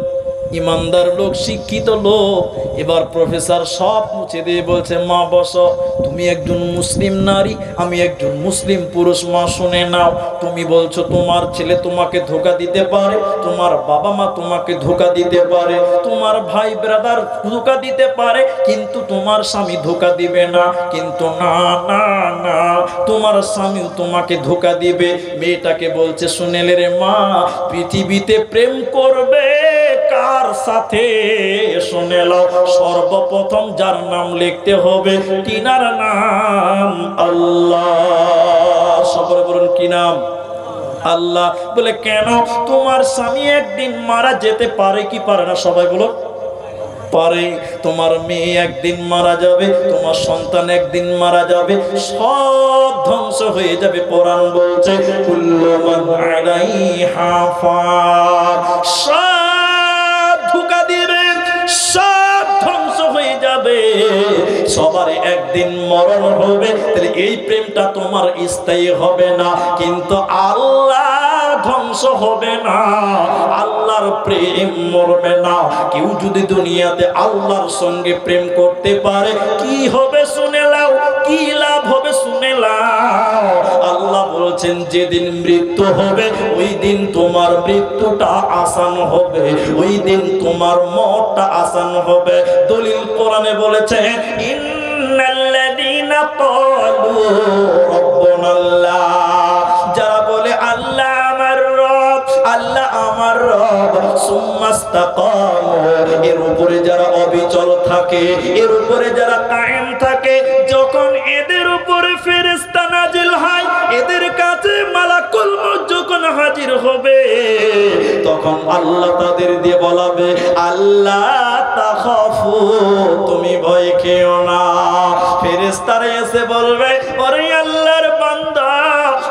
A: ইমানদার লোক, শিক্ষিত লোক, এবার প্রফেসর সব মুছে দিয়ে বলছে মা বসো, তুমি একজন মুসলিম নারী, আমি একজন মুসলিম পুরুষ, মা শুনে নাও, তুমি বলছো তোমার ছেলে তোমাকে ধোঁকা দিতে পারে, তোমার বাবা মা তোমাকে ধোঁকা দিতে পারে, তোমার ভাই ব্রাদার ধোঁকা দিতে পারে, কিন্তু তোমার স্বামী ধোঁকা দিবে না। কিন্তু না না না, তোমার স্বামীও তোমাকে ধোঁকা দিবে। মেয়েটাকে বলছে শুনেলে রে মা, পৃথিবীতে প্রেম করবে কার সাথে শুনে নাও, সর্বপ্রথম যার নাম লিখতে হবে তিনার নাম আল্লাহ। সবাই বলুন কি নাম? আল্লাহ। বলে কেন? তোমার স্বামী একদিন মারা যেতে পারে কি পারে না? সবাই বলো পারে। তোমার মেয়ে একদিন মারা যাবে, তোমার সন্তান একদিন মারা যাবে, সব ধ্বংস হয়ে যাবে। কোরআন বলছে কুল্লু মান আলাইহা ফান, সব ধোঁকা দিবে, সব ধ্বংস হয়ে যাবে, সবার একদিন মরণ হবে। তাহলে এই প্রেমটা তোমার স্থায়ী হবে না, কিন্তু আল্লাহ ধ্বংস হবে না, আল্লাহর প্রেম মরবে না। কেউ যদি দুনিয়াতে আল্লাহর সঙ্গে প্রেম করতে পারে, কি হবে শুনে নাও, কি লাভ হবে শুনে নাও। আল্লাহ বলছেন যেদিন মৃত্যু হবে ওই দিন তোমার মৃত্যুটা আসান হবে, ওই দিন তোমার মরটা আসান হবে। দলিল কোরআনে বলেছে ইন্নাল্লাযীনা ক্বালু রাব্বুনাল্লাহ, যারা বলে আল্লাহ আমার রব, আল্লাহ আমার রব, সুম্মাস্তাকামু, এর উপরে যারা অবিচল থাকে, এর উপরে যারা কায়েম থাকে, যখন এদের উপরে ফেরেশতা নাজিল হয়, এদের কাছে মালাকুল মউত যখন হাজির হবে, তখন আল্লাহ তাদের দিয়ে বলাবে আল্লাহ তাখাফু, তুমি ভয় খেও না। ফেরেশতারা এসে বলবে ওরে আল্লাহর বান্দা,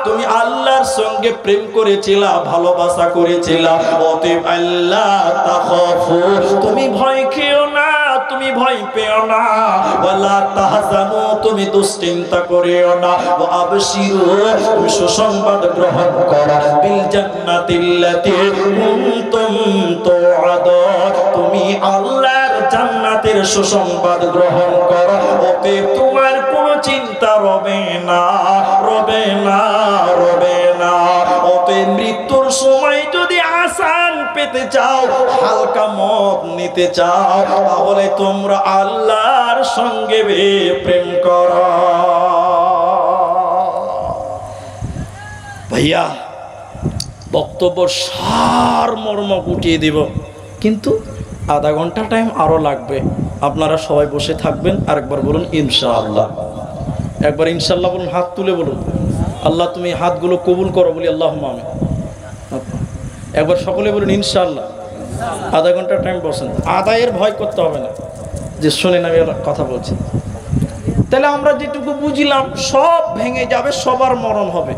A: তুমি আল্লাহর সঙ্গে প্রেম করেছিলা, ভালোবাসা করেছিলা, অতএব আল্লাহ তাখাফু, তুমি ভয় খেও না, তুমি ভয় পেও না, ওয়ালা তাহজানু, তুমি দুশ্চিন্তা করিও না, ওয়া আবশিরু, তুমি সুসংবাদ গ্রহণ করো, বিল জান্নাতিল্লাতী কুনতুম তুআদুন, তুমি আল্লাহর জান্নাতের সুসংবাদ গ্রহণ করো। ওতে তোমার কোনো চিন্তা রবে না, রবে না, রবে না। ওতে মৃত্যুর সময় যদি আসান পেতে চাও, হালকা মত নিতে চাও, তাহলে তোমরা আল্লাহর সঙ্গে প্রেম করো। ভাইয়া বক্তব্য সার মর্ম গুটিয়ে দিব, কিন্তু আধা ঘন্টা টাইম আরো লাগবে। আপনারা সবাই বসে থাকবেন। আরেকবার বলুন ইনশাআল্লাহ। একবার ইনশাআল্লাহ বলুন, হাত তুলে বলুন আল্লাহ তুমি হাতগুলো কবুল করো, বলি আল্লাহুম্মা আমিন। একবার সকলে বলুন ইনশাআল্লাহ। আধা ঘন্টা টাইম বসেন, আদায়ের ভয় করতে হবে না যে শোনেন আমি কথা বলছি। তাহলে আমরা যেটুকু বুঝলাম, সব ভেঙে যাবে, সবার মরণ হবে,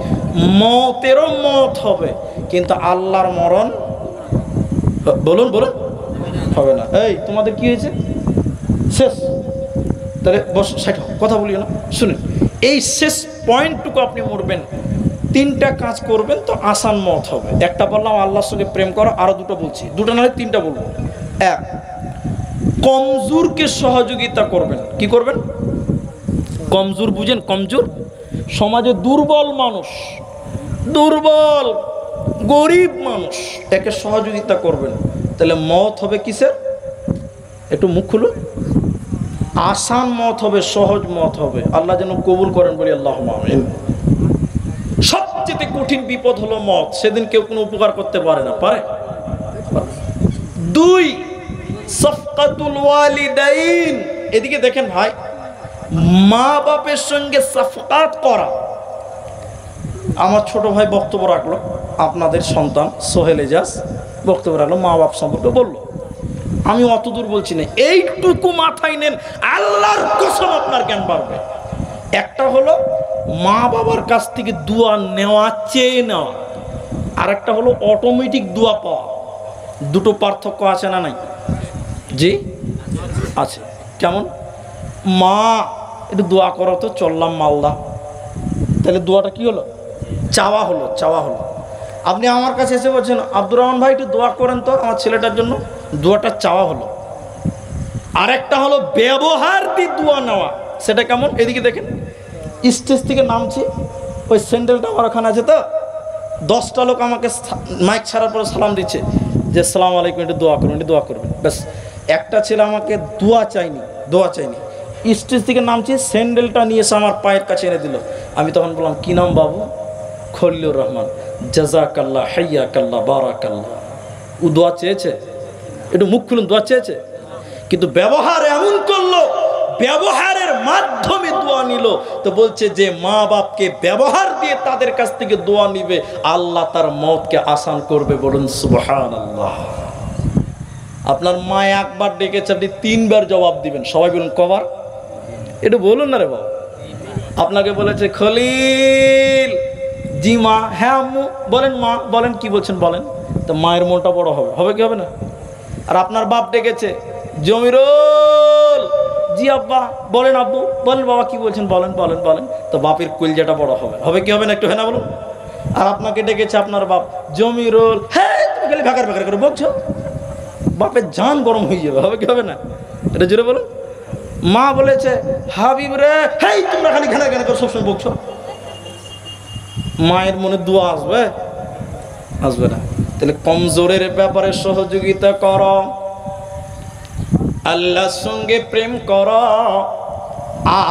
A: মতেরও মত হবে, কিন্তু আল্লাহর মরণ বলুন বলুন হবে না। এই তোমাদের কি হয়েছে? শেষ। তাহলে বস, সেটা কথা বলিও না, শুনুন। এই শেষ পয়েন্টটুকু আপনি মরবেন, তিনটা কাজ করবেন তো আসান মত হবে। একটা বললাম আল্লাহর সঙ্গে প্রেম করো, আরো দুটো বলছি, দুটো নয় তিনটা বলবো। এক, কমজোরকে সহযোগিতা করবেন। কি করবেন? কমজোর বুঝেন? কমজোর সমাজে দুর্বল মানুষ, দুর্বল গরিব মানুষ, একে সহযোগিতা করবেন। তাহলে মত হবে কিসের? একটু মুখ খুলুন। আসান মত হবে, সহজ মত হবে। আল্লাহ যেন কবুল করেন, বলি আল্লাহুম্মা আমিন। সবচেয়ে কঠিন বিপদ হলো মত, সেদিন কেউ কোনো উপকার করতে পারে না, পারে? দুই, সাফকাতুল ওয়ালিদাইন। এদিকে দেখেন ভাই, মা বাপের সঙ্গে সাফকাত করা। আমার ছোট ভাই বক্তব্য রাখলো, আপনাদের সন্তান সোহেল এজাজ বক্তব্য রাখলো, মা বাপ সম্পর্কে বললো। আমি অত দূর বলছি না, এইটুকু মাথায় নেন, আল্লাহর কসম আপনার জ্ঞান বাড়বে। একটা হলো মা বাবার কাছ থেকে দোয়া নেওয়া, চেয়ে নেওয়া, আর একটা হলো অটোমেটিক দোয়া পাওয়া। দুটো পার্থক্য আছে না নাই? জি আছে। কেমন? মা একটু দোয়া করো তো, চললাম মালদা, তাহলে দোয়াটা কি হলো? চাওয়া হলো, চাওয়া হলো। আপনি আমার কাছে এসে বলছেন আব্দুর রহমান ভাই একটু দোয়া করেন তো আমার ছেলেটার জন্য, দোয়াটা চাওয়া হলো। আরেকটা হলো ব্যবহার দিয়ে দোয়া নেওয়া, সেটা কেমন? এদিকে দেখেন, স্টেজ থেকে নামছি, ওই স্যান্ডেলটা আমার ওখানে আছে তো, 10টা লোক আমাকে মাইক ছাড়ার পরে সালাম দিচ্ছে যে আসসালামু আলাইকুম, একটু দোয়া করবেন, একটু দোয়া করবেন। ব্যাস, একটা ছেলে আমাকে দোয়া চাইনি, দোয়া চাইনি। স্টেজ থেকে নামছি, স্যান্ডেলটা নিয়ে এসে আমার পায়ের কাছে এনে দিল। আমি তখন বললাম কি নাম বাবু? খলিলুর রহমান। জাযাকাল্লাহ, হাইয়াকাল্লাহ, বারাকাল্লাহ। ও দোয়া চেয়েছে? একটু মুখ খুলুন, দোয়া চেয়েছে? কিন্তু ব্যবহার এমন করলো, ব্যবহারের মাধ্যমে দোয়া নিল। তো বলছে যে মা বাপকে ব্যবহার দিয়ে তাদের কাছ থেকে দোয়া নিবে, আল্লাহ তার মওতকে আসান করবে। বলুন সুবহানাল্লাহ। আপনার মা একবার ডেকেছে, আপনি 3বার জবাব দিবেন। সবাই বলুন কবার? একটু বলুন না রে বাবা। আপনাকে বলেছে খলিল, জি মা। হ্যাঁ আম্মু। বলেন মা, বলেন কি বলছেন বলেন। তো মায়ের মনটা বড় হবে, হবে কি হবে না? আর আপনার বাপ ডেকেছে জমিরুল, জি আব্বা। বলেন আব্বু। বলেন বাবা কি বলছেন বলেন বলেন বলেন। তো বাপের কলজাটা বড় হবে, হবে কি হবে না? একটু হ্যাঁ না বলুন। আর আপনাকে ডেকেছে আপনার বাপ জমিরুল, হ্যাঁ তুমি খালি ভাগার ভাগার করে বলছো, বাপের জান গরম হয়ে যাবে, হবে কি হবে না? এটা জোরে বলুন। মা বলেছে হাবিব রে, হেই তোমরা খালি ঘানা ঘানা করে সবসময় বকছো, মায়ের মনে দোয়া আসবে? আসবে না। তাহলে কমজোরের ব্যাপারে সহযোগিতা করো, আল্লাহর সঙ্গে প্রেম করো,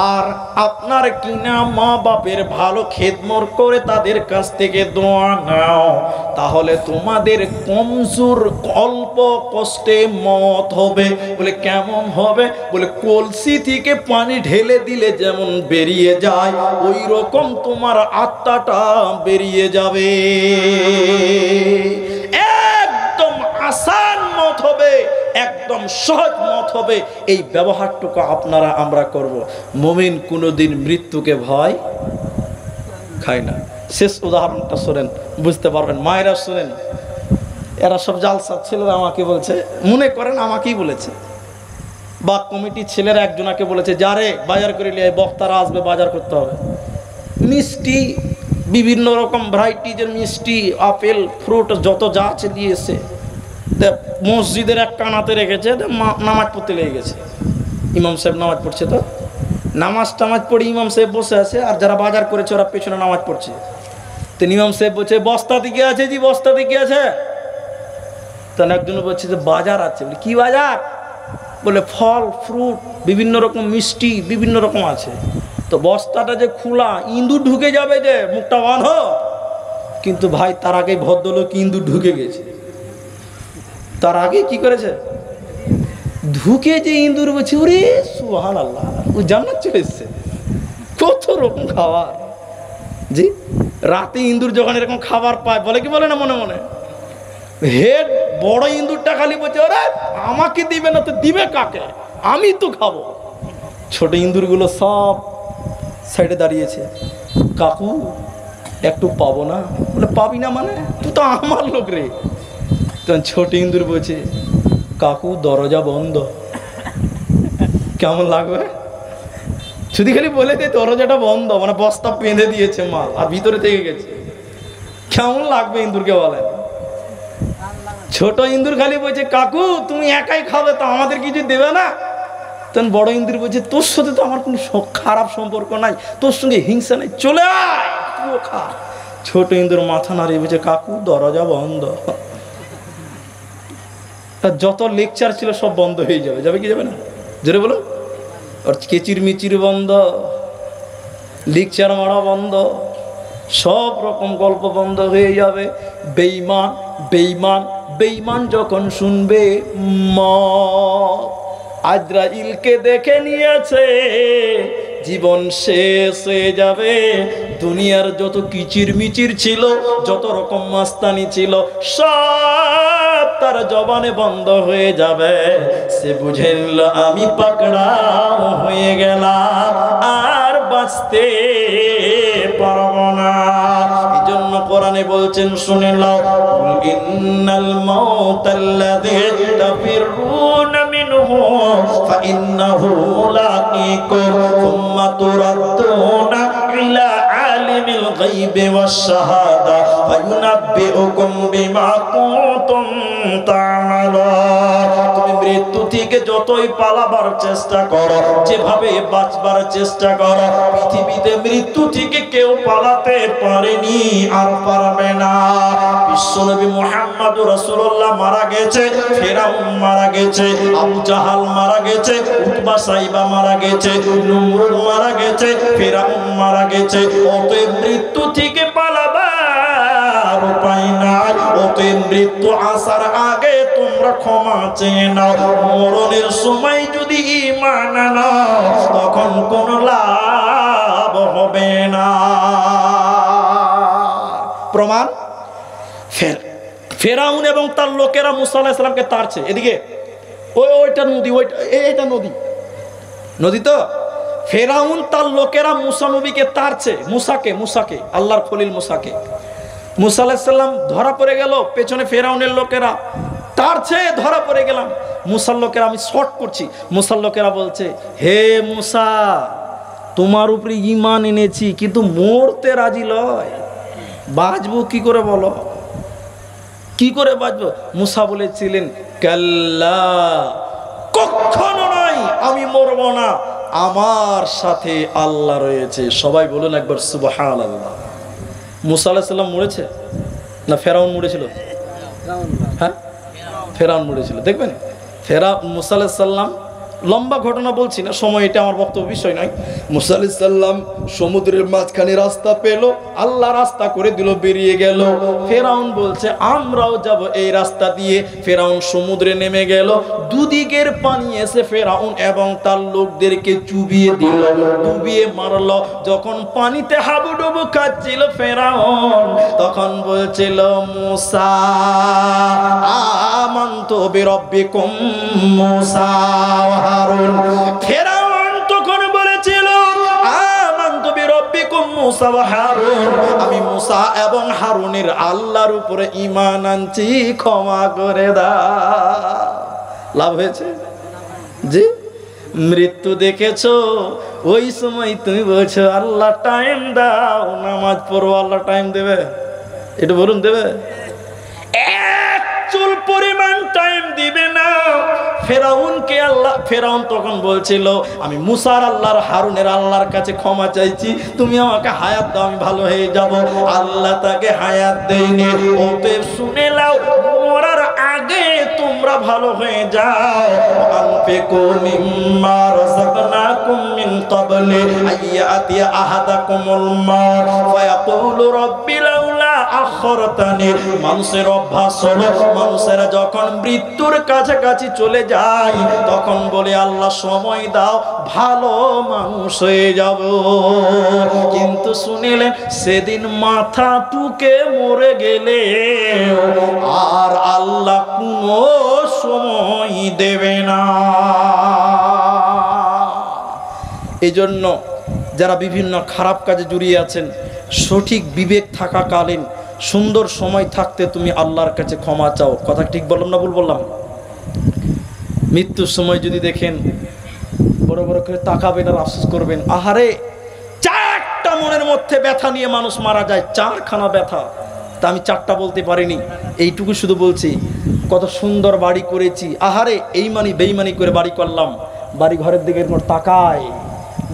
A: আর আপনার কিনা মা বাপের ভালো খেদমত করে তাদের কাছ থেকে দোয়া নাও, তাহলে তোমাদের কমজোর অল্প কষ্টে মত হবে। বলে কেমন হবে? বলে কলসি থেকে পানি ঢেলে দিলে যেমন বেরিয়ে যায়, ওই রকম তোমার আত্মাটা বেরিয়ে যাবে। একদম আসান মত হবে, একদম সহজ মত হবে। এই ব্যবহারটুকু আপনারা আমরা করব। মুমিন কোনোদিন মৃত্যুকে ভয় খায় না। শেষ উদাহরণটা শোনেন, বুঝতে পারবেন। মায়েরা শোনেন, এরা সব জালসার ছেলেরা আমাকে বলছে, মনে করেন আমাকেই বলেছে, বা কমিটির ছেলেরা একজনাকে বলেছে যারে বাজার করে নিয়ে বক্তারা আসবে, বাজার করতে হবে, মিষ্টি বিভিন্ন রকম ভ্যারাইটিজের মিষ্টি, আপেল ফ্রুট যত যা আছে দিয়েছে। মসজিদের এক কানাতে রেখেছে, নামাজ পড়তে লেগে গেছে। ইমাম সাহেব নামাজ পড়ছে, তো নামাজ টামাজ পড়ে ইমাম সাহেব বসে আছে, আর যারা বাজার করেছে ওরা পেছনে নামাজ পড়ছে। তো ইমাম সাহেব বলছে বস্তা দিকে আছে, জি বস্তা দিকে আছে। তখন একজন বলছে যে বাজার আছে। বলে কি বাজার? বলে ফল ফ্রুট বিভিন্ন রকম মিষ্টি বিভিন্ন রকম আছে। তো বস্তাটা যে খোলা, ইঁদুর ঢুকে যাবে, যে মুখটা বাঁধো। কিন্তু ভাই তার আগে ভদ্রলোক ইঁদুর ঢুকে গেছে। তার আগে কি করেছে? ঢুকে যে ইঁদুর বলছে ওরে সুবহানাল্লাহ, ও জান্নাত চলে এসছে। কত রকম খাবার। জি, রাতে ইঁদুর যখন এরকম খাবার পায়, বলে কি বলে না মনে মনে, হেড বড় ইঁদুরটা খালি বলছে ওরে আমাকে দিবে না তো দিবে কাকে, আমি তো খাবো। ছোট ইঁদুরগুলো সব সাইডে দাঁড়িয়েছে। কাকু একটু পাবো না? বলে পাবি না মানে? তুই তো আমার লোক রে। তখন ছোট ইঁদুর বলছে কাকু দরজা বন্ধ। কেমন লাগবে? যদি খালি বলে দে দরজাটা বন্ধ, মানে বস্তা বেঁধে দিয়েছে মা, আর ভিতরে থেকে গেছে, কেমন লাগবে ইঁদুরকে বলেন? ছোট ইঁদুর খালি বলছে কাকু তুমি একাই খাবে, তো আমাদের কিছু দেবে না? তখন বড় ইঁদুর বলছে তোর সাথে তো আমার কোনো খারাপ সম্পর্ক নাই, তোর সঙ্গে হিংসা নাই, চলে আয় তুইও খা। ছোট ইঁদুর মাথা নাড়িয়ে বলছে কাকু দরজা বন্ধ। যত লেকচার ছিল সব বন্ধ হয়ে যাবে, যাবে কি যাবে না? জোরে বলো। আর কেচির মিচির বন্ধ, লেকচার মারা বন্ধ, সব রকম গল্প বন্ধ হয়ে যাবে। বেঈমান বেঈমান বেঈমান যখন শুনবে মত, আজরাইলকে দেখে নিয়েছে, জীবন শেষ হয়ে যাবে। দুনিয়ার যত কিচির মিচির ছিল, যত রকম মাস্তানি ছিল, সব তার জবানে বন্ধ হয়ে যাবে। সে বুঝে নিল আমি পাকড়াও হয়ে গেলাম, আর বাঁচতে পারবো না। এই জন্য কোরআনে বলছেন, শুনে নাও, ইন্নাল মাউতাল্লাযী তাফিরুনা মিনহু ফাইন্নাহু মুলাকীকুম সুম্মা তুরাদ্দুনা ইলা আলিমিল গায়বি ওয়াশ শাহাদা ফায়ুনাব্বিউকুম বিমা কুনতুম তা'মালুন। তুমি মৃত্যু থেকে যতই পালাবার চেষ্টা করো, যেভাবে বাঁচবার চেষ্টা করো, পৃথিবীতে মৃত্যু থেকে কেউ পালাতে পারেনি, আর পারবে না। বিশ্বনবী মুহাম্মদুর রাসূলুল্লাহ মারা গেছে, ফেরাউন মারা গেছে, আবু জাহাল মারা গেছে, উতবা সাইবা মারা গেছে, নমরুদ মারা গেছে, ফেরাউন মারা গেছে। অতএব মৃত্যু থেকে পালাবার উপায় নাই। অতএব মৃত্যু আসার আগে তোমরা ক্ষমা চেয়ে নাও। মরণের সময় যদি ঈমান আনো, তখন কোনো লাভ হবে না। প্রমাণ, ফেরাউন এবং তার লোকেরা মুসা আলাইহিস সালামকে তাড়ছে। এদিকে ওইটা নদী, এইটা নদী, নদী তো। ফেরাউন তার লোকেরা মুসা নবীকে তাড়ছে, মুসাকে আল্লাহর খলিল মুসাকে। মুসা আলাইহিস সালাম ধরা পড়ে গেল, পেছনে ফেরাউনের লোকেরা তাড়ছে, ধরা পড়ে গেলাম। মুসার লোকেরা, আমি শর্ট করছি, মুসার লোকেরা বলছে, হে মুসা, তোমার উপরে ঈমান এনেছি, কিন্তু মরতে রাজি লয়। বাঁচবো কি করে বলো, কি করে বাঁচবো? মুসা বলেছিলেন, কাল্লা, কখনো নয়, আমি মরবো না, আমার সাথে আল্লাহ রয়েছে। সবাই বলুন একবার সুবহানাল্লাহ। মুসা আলাইহিস সালাম মরেছে না ফেরাউন মরেছিল? হ্যাঁ, ফেরাউন মরেছিল। দেখবেন মুসা আলাইহিস সালাম, লম্বা ঘটনা বলছি না, সময় এটা আমার বক্তব্য বিষয় নয়। মুসা আলাইহিস সালাম সমুদ্রের মাঝখানে রাস্তা পেল, আল্লাহ রাস্তা করে দিল, বেরিয়ে গেল। ফেরাউন বলছে আমরাও যাব এই রাস্তা দিয়ে। ফেরাউন সমুদ্রে নেমে গেল, দুদিকের পানি এসে ফেরাউন এবং তার লোকদেরকে চুবিয়ে দিল, ডুবিয়ে মারল। যখন পানিতে হাবুডুবু খাচ্ছিল ফেরাউন, তখন বলছিল, মুসা আমানতু বিরাব্বিকুম মুসা ওয়া হারুন। ফেরাউন তখন বলেছিল, আমানতু বিরাব্বিকুম মুসা ওয়া হারুন, আমি মুসা এবং হারুনের আল্লাহর উপরে ঈমান আনছি, ক্ষমা করে দাও। লাভ হয়েছে জি? মৃত্যু দেখেছো, ওই সময় তুমি বলছো আল্লাহ টাইম দাও, নামাজ পড়ো, আল্লাহ টাইম দেবে? এটা বলুন, দেবে? এক চুল পরিমাণ টাইম দিবে না। ফেরাউনকে আল্লাহ, ফেরাউন তখন বলছিল, আমি মুসার আল্লাহর, হারুনের আল্লাহর কাছে ক্ষমা চাইছি, তুমি আমাকে হায়াত দাও, আমি ভালো হয়ে যাব। আল্লাহ তাকে হায়াত দেয়নি। অতএব শুনে নাও, মরার আগে তোমরা ভালো হয়ে যাও। আনফিকু মিম্মা রাযাকনাকুম মিন ক্বাবলি আইয়াতিয়া আহাদাকুমুল মাউত ফায়াকুলু রাব্বি লাউলা আখরতানি। মানুষের অভ্যাস হলো, মানুষেরা যখন মৃত্যুর কাছাকাছি চলে যায়, তখন বলে আল্লাহ সময় দাও, ভালো মানুষ হয়ে যাব। কিন্তু শুনিলেন, সেদিন মাথা টুকে মরে গেলে আর আল্লাহ কোনো সময় দেবে না। এই জন্য যারা বিভিন্ন খারাপ কাজে জড়িয়ে আছেন, সঠিক বিবেক থাকাকালীন সুন্দর সময় থাকতে তুমি আল্লাহর কাছে ক্ষমা চাও। কথা ঠিক বললাম না ভুল বললাম? মৃত্যুর সময় যদি দেখেন, বড় বড় করে তাকাবেন আর আফসোস করবেন, আহারে, চারটা মনের মধ্যে ব্যথা নিয়ে মানুষ মারা যায়, চারখানা ব্যথা। তা আমি চারটা বলতে পারিনি, এইটুকু শুধু বলছি, কত সুন্দর বাড়ি করেছি, আহারে এই মানি বেইমানি করে বাড়ি করলাম, বাড়ি ঘরের দিকে তাকায়,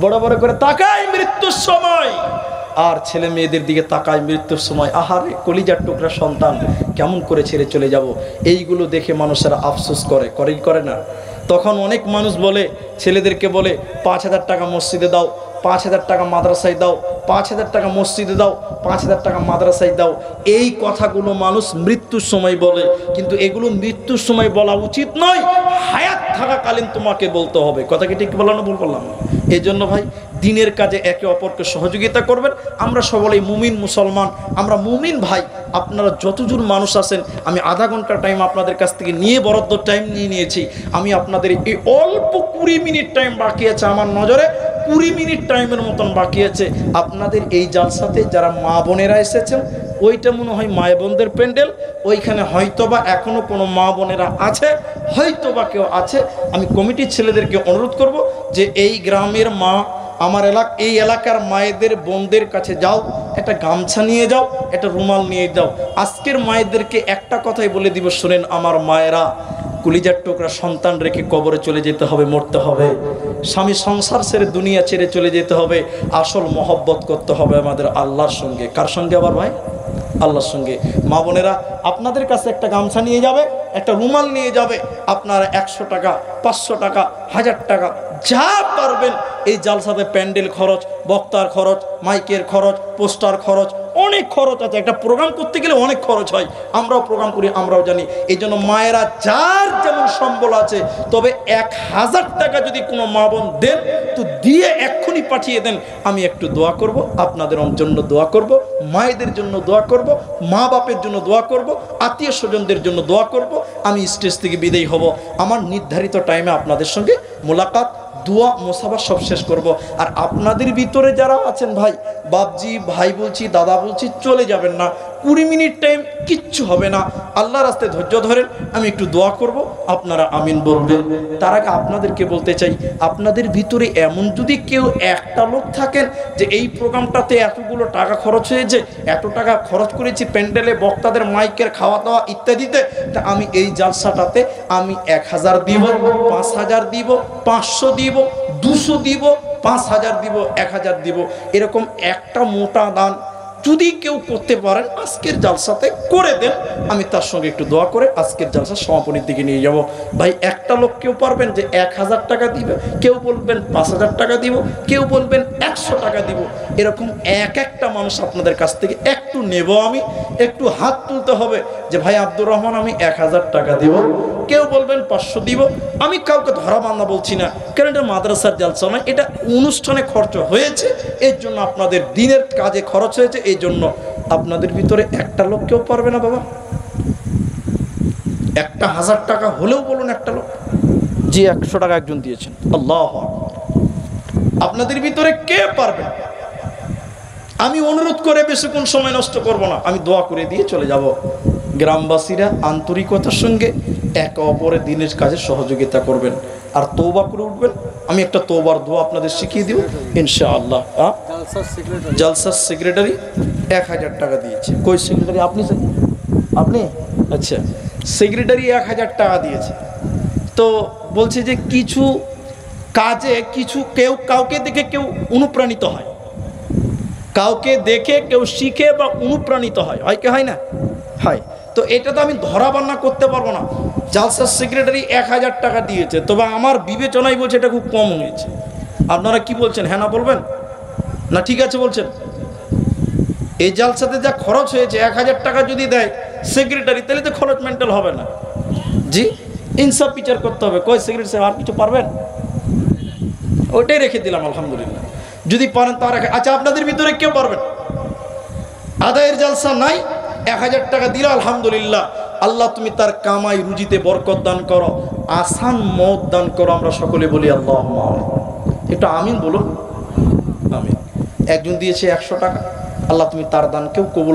A: বড় বড় করে তাকায় মৃত্যুর সময়, আর ছেলে মেয়েদের দিকে তাকায় মৃত্যুর সময়, আহারে কলিজার টুকরা সন্তান, কেমন করে ছেড়ে চলে যাব। এইগুলো দেখে মানুষেরা আফসোস করে না? তখন অনেক মানুষ বলে, ছেলেদেরকে বলে 5,000 টাকা মসজিদে দাও, 5,000 টাকা মাদ্রাসায় দাও, 5,000 টাকা মসজিদে দাও, 5,000 টাকা মাদ্রাসায় দাও। এই কথাগুলো মানুষ মৃত্যুর সময় বলে, কিন্তু এগুলো মৃত্যুর সময় বলা উচিত নয়, হায়াত থাকাকালীন তোমাকে বলতে হবে। কথা কি ঠিক বললাম না ভুল বললাম? এই জন্য ভাই দিনের কাজে একে অপরকে সহযোগিতা করবেন। আমরা সকলেই মুমিন মুসলমান, আমরা মুমিন ভাই। আপনারা যতজন মানুষ আছেন, আমি আধা ঘন্টা টাইম আপনাদের কাছ থেকে নিয়ে বরাদ্দ টাইম নিয়েছি। আমি আপনাদের এই অল্প 20 মিনিট টাইম বাকি আছে, আমার নজরে 20 মিনিট টাইমের মতন বাকি আছে। আপনাদের এই জালসাতে যারা মা বোনেরা এসেছেন, ওইটা মনে হয় মা বোনদের প্যান্ডেল, ওইখানে হয়তোবা এখনো কোনো মা বোনেরা আছে, হয়তোবা কেউ আছে। আমি কমিটির ছেলেদেরকে অনুরোধ করব যে এই গ্রামের মা, আমার এই এলাকার মায়েদের বোনদের কাছে যাও, একটা গামছা নিয়ে যাও, একটা রুমাল নিয়ে যাও। আজকের মায়েদেরকে একটা কথাই বলে দিব, শোনেন আমার মায়েরা, কলিজার টুকরা সন্তান রেখে কবরে চলে যেতে হবে, মরতে হবে। স্বামী সংসার ছেড়ে দুনিয়া ছেড়ে চলে যেতে হবে। আসল মহব্বত করতে হবে আমাদের আল্লাহর সঙ্গে। কার সঙ্গে আবার ভাই? আল্লাহর সঙ্গে। মা বোনেরা আপনাদের কাছে একটা গামছা নিয়ে যাবে, একটা রুমাল নিয়ে যাবে। আপনারা 100 টাকা, 500 টাকা, 1000 টাকা যা পারবেন, এই জালসাতে প্যান্ডেল খরচ, বক্তার খরচ, মাইকের খরচ, পোস্টার খরচ, অনেক খরচ আছে। একটা প্রোগ্রাম করতে গেলে অনেক খরচ হয়, আমরাও প্রোগ্রাম করি, আমরাও জানি। এই জন্য মায়েরা যার যেমন সম্বল আছে, তবে 1000 টাকা যদি কোনো মা বোন দেন তো দিয়ে এক্ষুনি পাঠিয়ে দেন। আমি একটু দোয়া করব, আপনাদের জন্য দোয়া করব, মায়েদের জন্য দোয়া করব, মা বাপের জন্য দোয়া করব, আত্মীয় স্বজনদের জন্য দোয়া করব। আমি স্টেজ থেকে বিদায় হব। আমার নির্ধারিত টাইমে আপনাদের সঙ্গে মোলাকাত, দোয়া, মোসাফা সব শেষ করব। আর আপনাদের ভিতরে যারা আছেন ভাই, বাপজি, ভাই বলছি, দাদা বলছি, চলে যাবেন না। 20 মিনিট টাইম, কিচ্ছু হবে না। আল্লাহর রাস্তায় ধৈর্য ধরেন, আমি একটু দোয়া করব, আপনারা আমিন বলবেন। তার আগে আপনাদেরকে বলতে চাই, আপনাদের ভিতরে এমন যদি কেউ একটা লোক থাকেন যে এই প্রোগ্রামটাতে এতগুলো টাকা খরচ হয়েছে, এত টাকা খরচ করেছি প্যান্ডেলে, বক্তাদের, মাইকের, খাওয়া দাওয়া ইত্যাদিতে, তা আমি এই জালসাটাতে আমি 1000 দিব, 5000 দিব, 500 দিব, 200 দিব, 5000 দিব, 1000 দিব, এরকম একটা মোটা দান যদি কেউ করতে পারেন আজকের জালসাতে করে দেন। আমি তার সঙ্গে একটু দোয়া করে আজকের জালসা সমাপনীর দিকে নিয়ে যাব। ভাই একটা লোক কেউ পারবেন যে 1000 টাকা দিবে, কেউ বলবেন 5000 টাকা দিব, কেউ বলবেন 100 টাকা দিব। এরকম একটা মানুষ আপনাদের কাছ থেকে একটু নেব। আমি একটু হাত তুলতে হবে যে ভাই আব্দুর রহমান আমি 1000 টাকা দিব, কেউ বলবেন 500 দিব। আমি কাউকে ধরা বান্ধা বলছি না, কারণ এটা মাদ্রাসার জালসা নয়, এটা অনুষ্ঠানে খরচ হয়েছে, এর জন্য আপনাদের দিনের কাজে খরচ হয়েছে। এই জন্য আপনাদের ভিতরে একটা লোক কেউ পারবে না বাবা? একটা 1000 টাকা হলেও বলুন একটা লোক। জি 100 টাকা একজন দিয়েছেন, আল্লাহ আপনাদের ভিতরে কে পারবে? আমি অনুরোধ করে বেশিক্ষণ সময় নষ্ট করব না, আমি দোয়া করে দিয়ে চলে যাব। গ্রামবাসীরা আন্তরিকতার সঙ্গে একে অপরের দিনের কাজে সহযোগিতা করবেন আর তওবা করে উঠবেন। আমি একটা তওবার দোয়া আপনাদের শিখিয়ে দিব ইনশাআল্লাহ। জালসার সেক্রেটারি 1000 টাকা দিয়েছে। কই সেক্রেটারি? আপনি আচ্ছা, সেক্রেটারি 1000 টাকা দিয়েছে। তো বলছে যে কিছু কাজে কেউ কাউকে দেখে কেউ অনুপ্রাণিত হয়, কাউকে দেখে কেউ শিখে বা অনুপ্রাণিত হয়, কি হয় না? হয়। তো এটা তো আমি ধরা বান্না করতে পারবো না। জালসার সেক্রেটারি 1000 টাকা দিয়েছে, তবে আমার বিবেচনায় বলছে এটা খুব কম হয়েছে। আপনারা কি বলছেন? হ্যাঁ না বলবেন না? ঠিক আছে বলছেন? এই জালসাতে যা খরচ হয়েছে, 1000 টাকা যদি দেয় সেক্রেটারি, তাহলে তো খরচ মেন্টাল হবে না। জি ইনসাফ বিচার করতে হবে। কই সেক্রেটারি সাহেব আর কিছু পারবেন? ওইটাই রেখে দিলাম আলহামদুলিল্লাহ। যদি পারেন তা রেখে। আচ্ছা আপনাদের ভিতরে কেউ পারবেন? আদায়ের জালসা নাই, 1000 টাকা দিল, আলহামদুলিল্লাহ। আল্লাহ তুমি তার কামাই রুজিতে বরকত দান করো, আসান মত দান করো। আমরা সকলে বলি আল্লাহুম্মা আমিন। একটু আমিন বলুন। আমিন। একজন দিয়েছে 100 টাকা, আল্লাহ তুমি তার দানকেও কবুল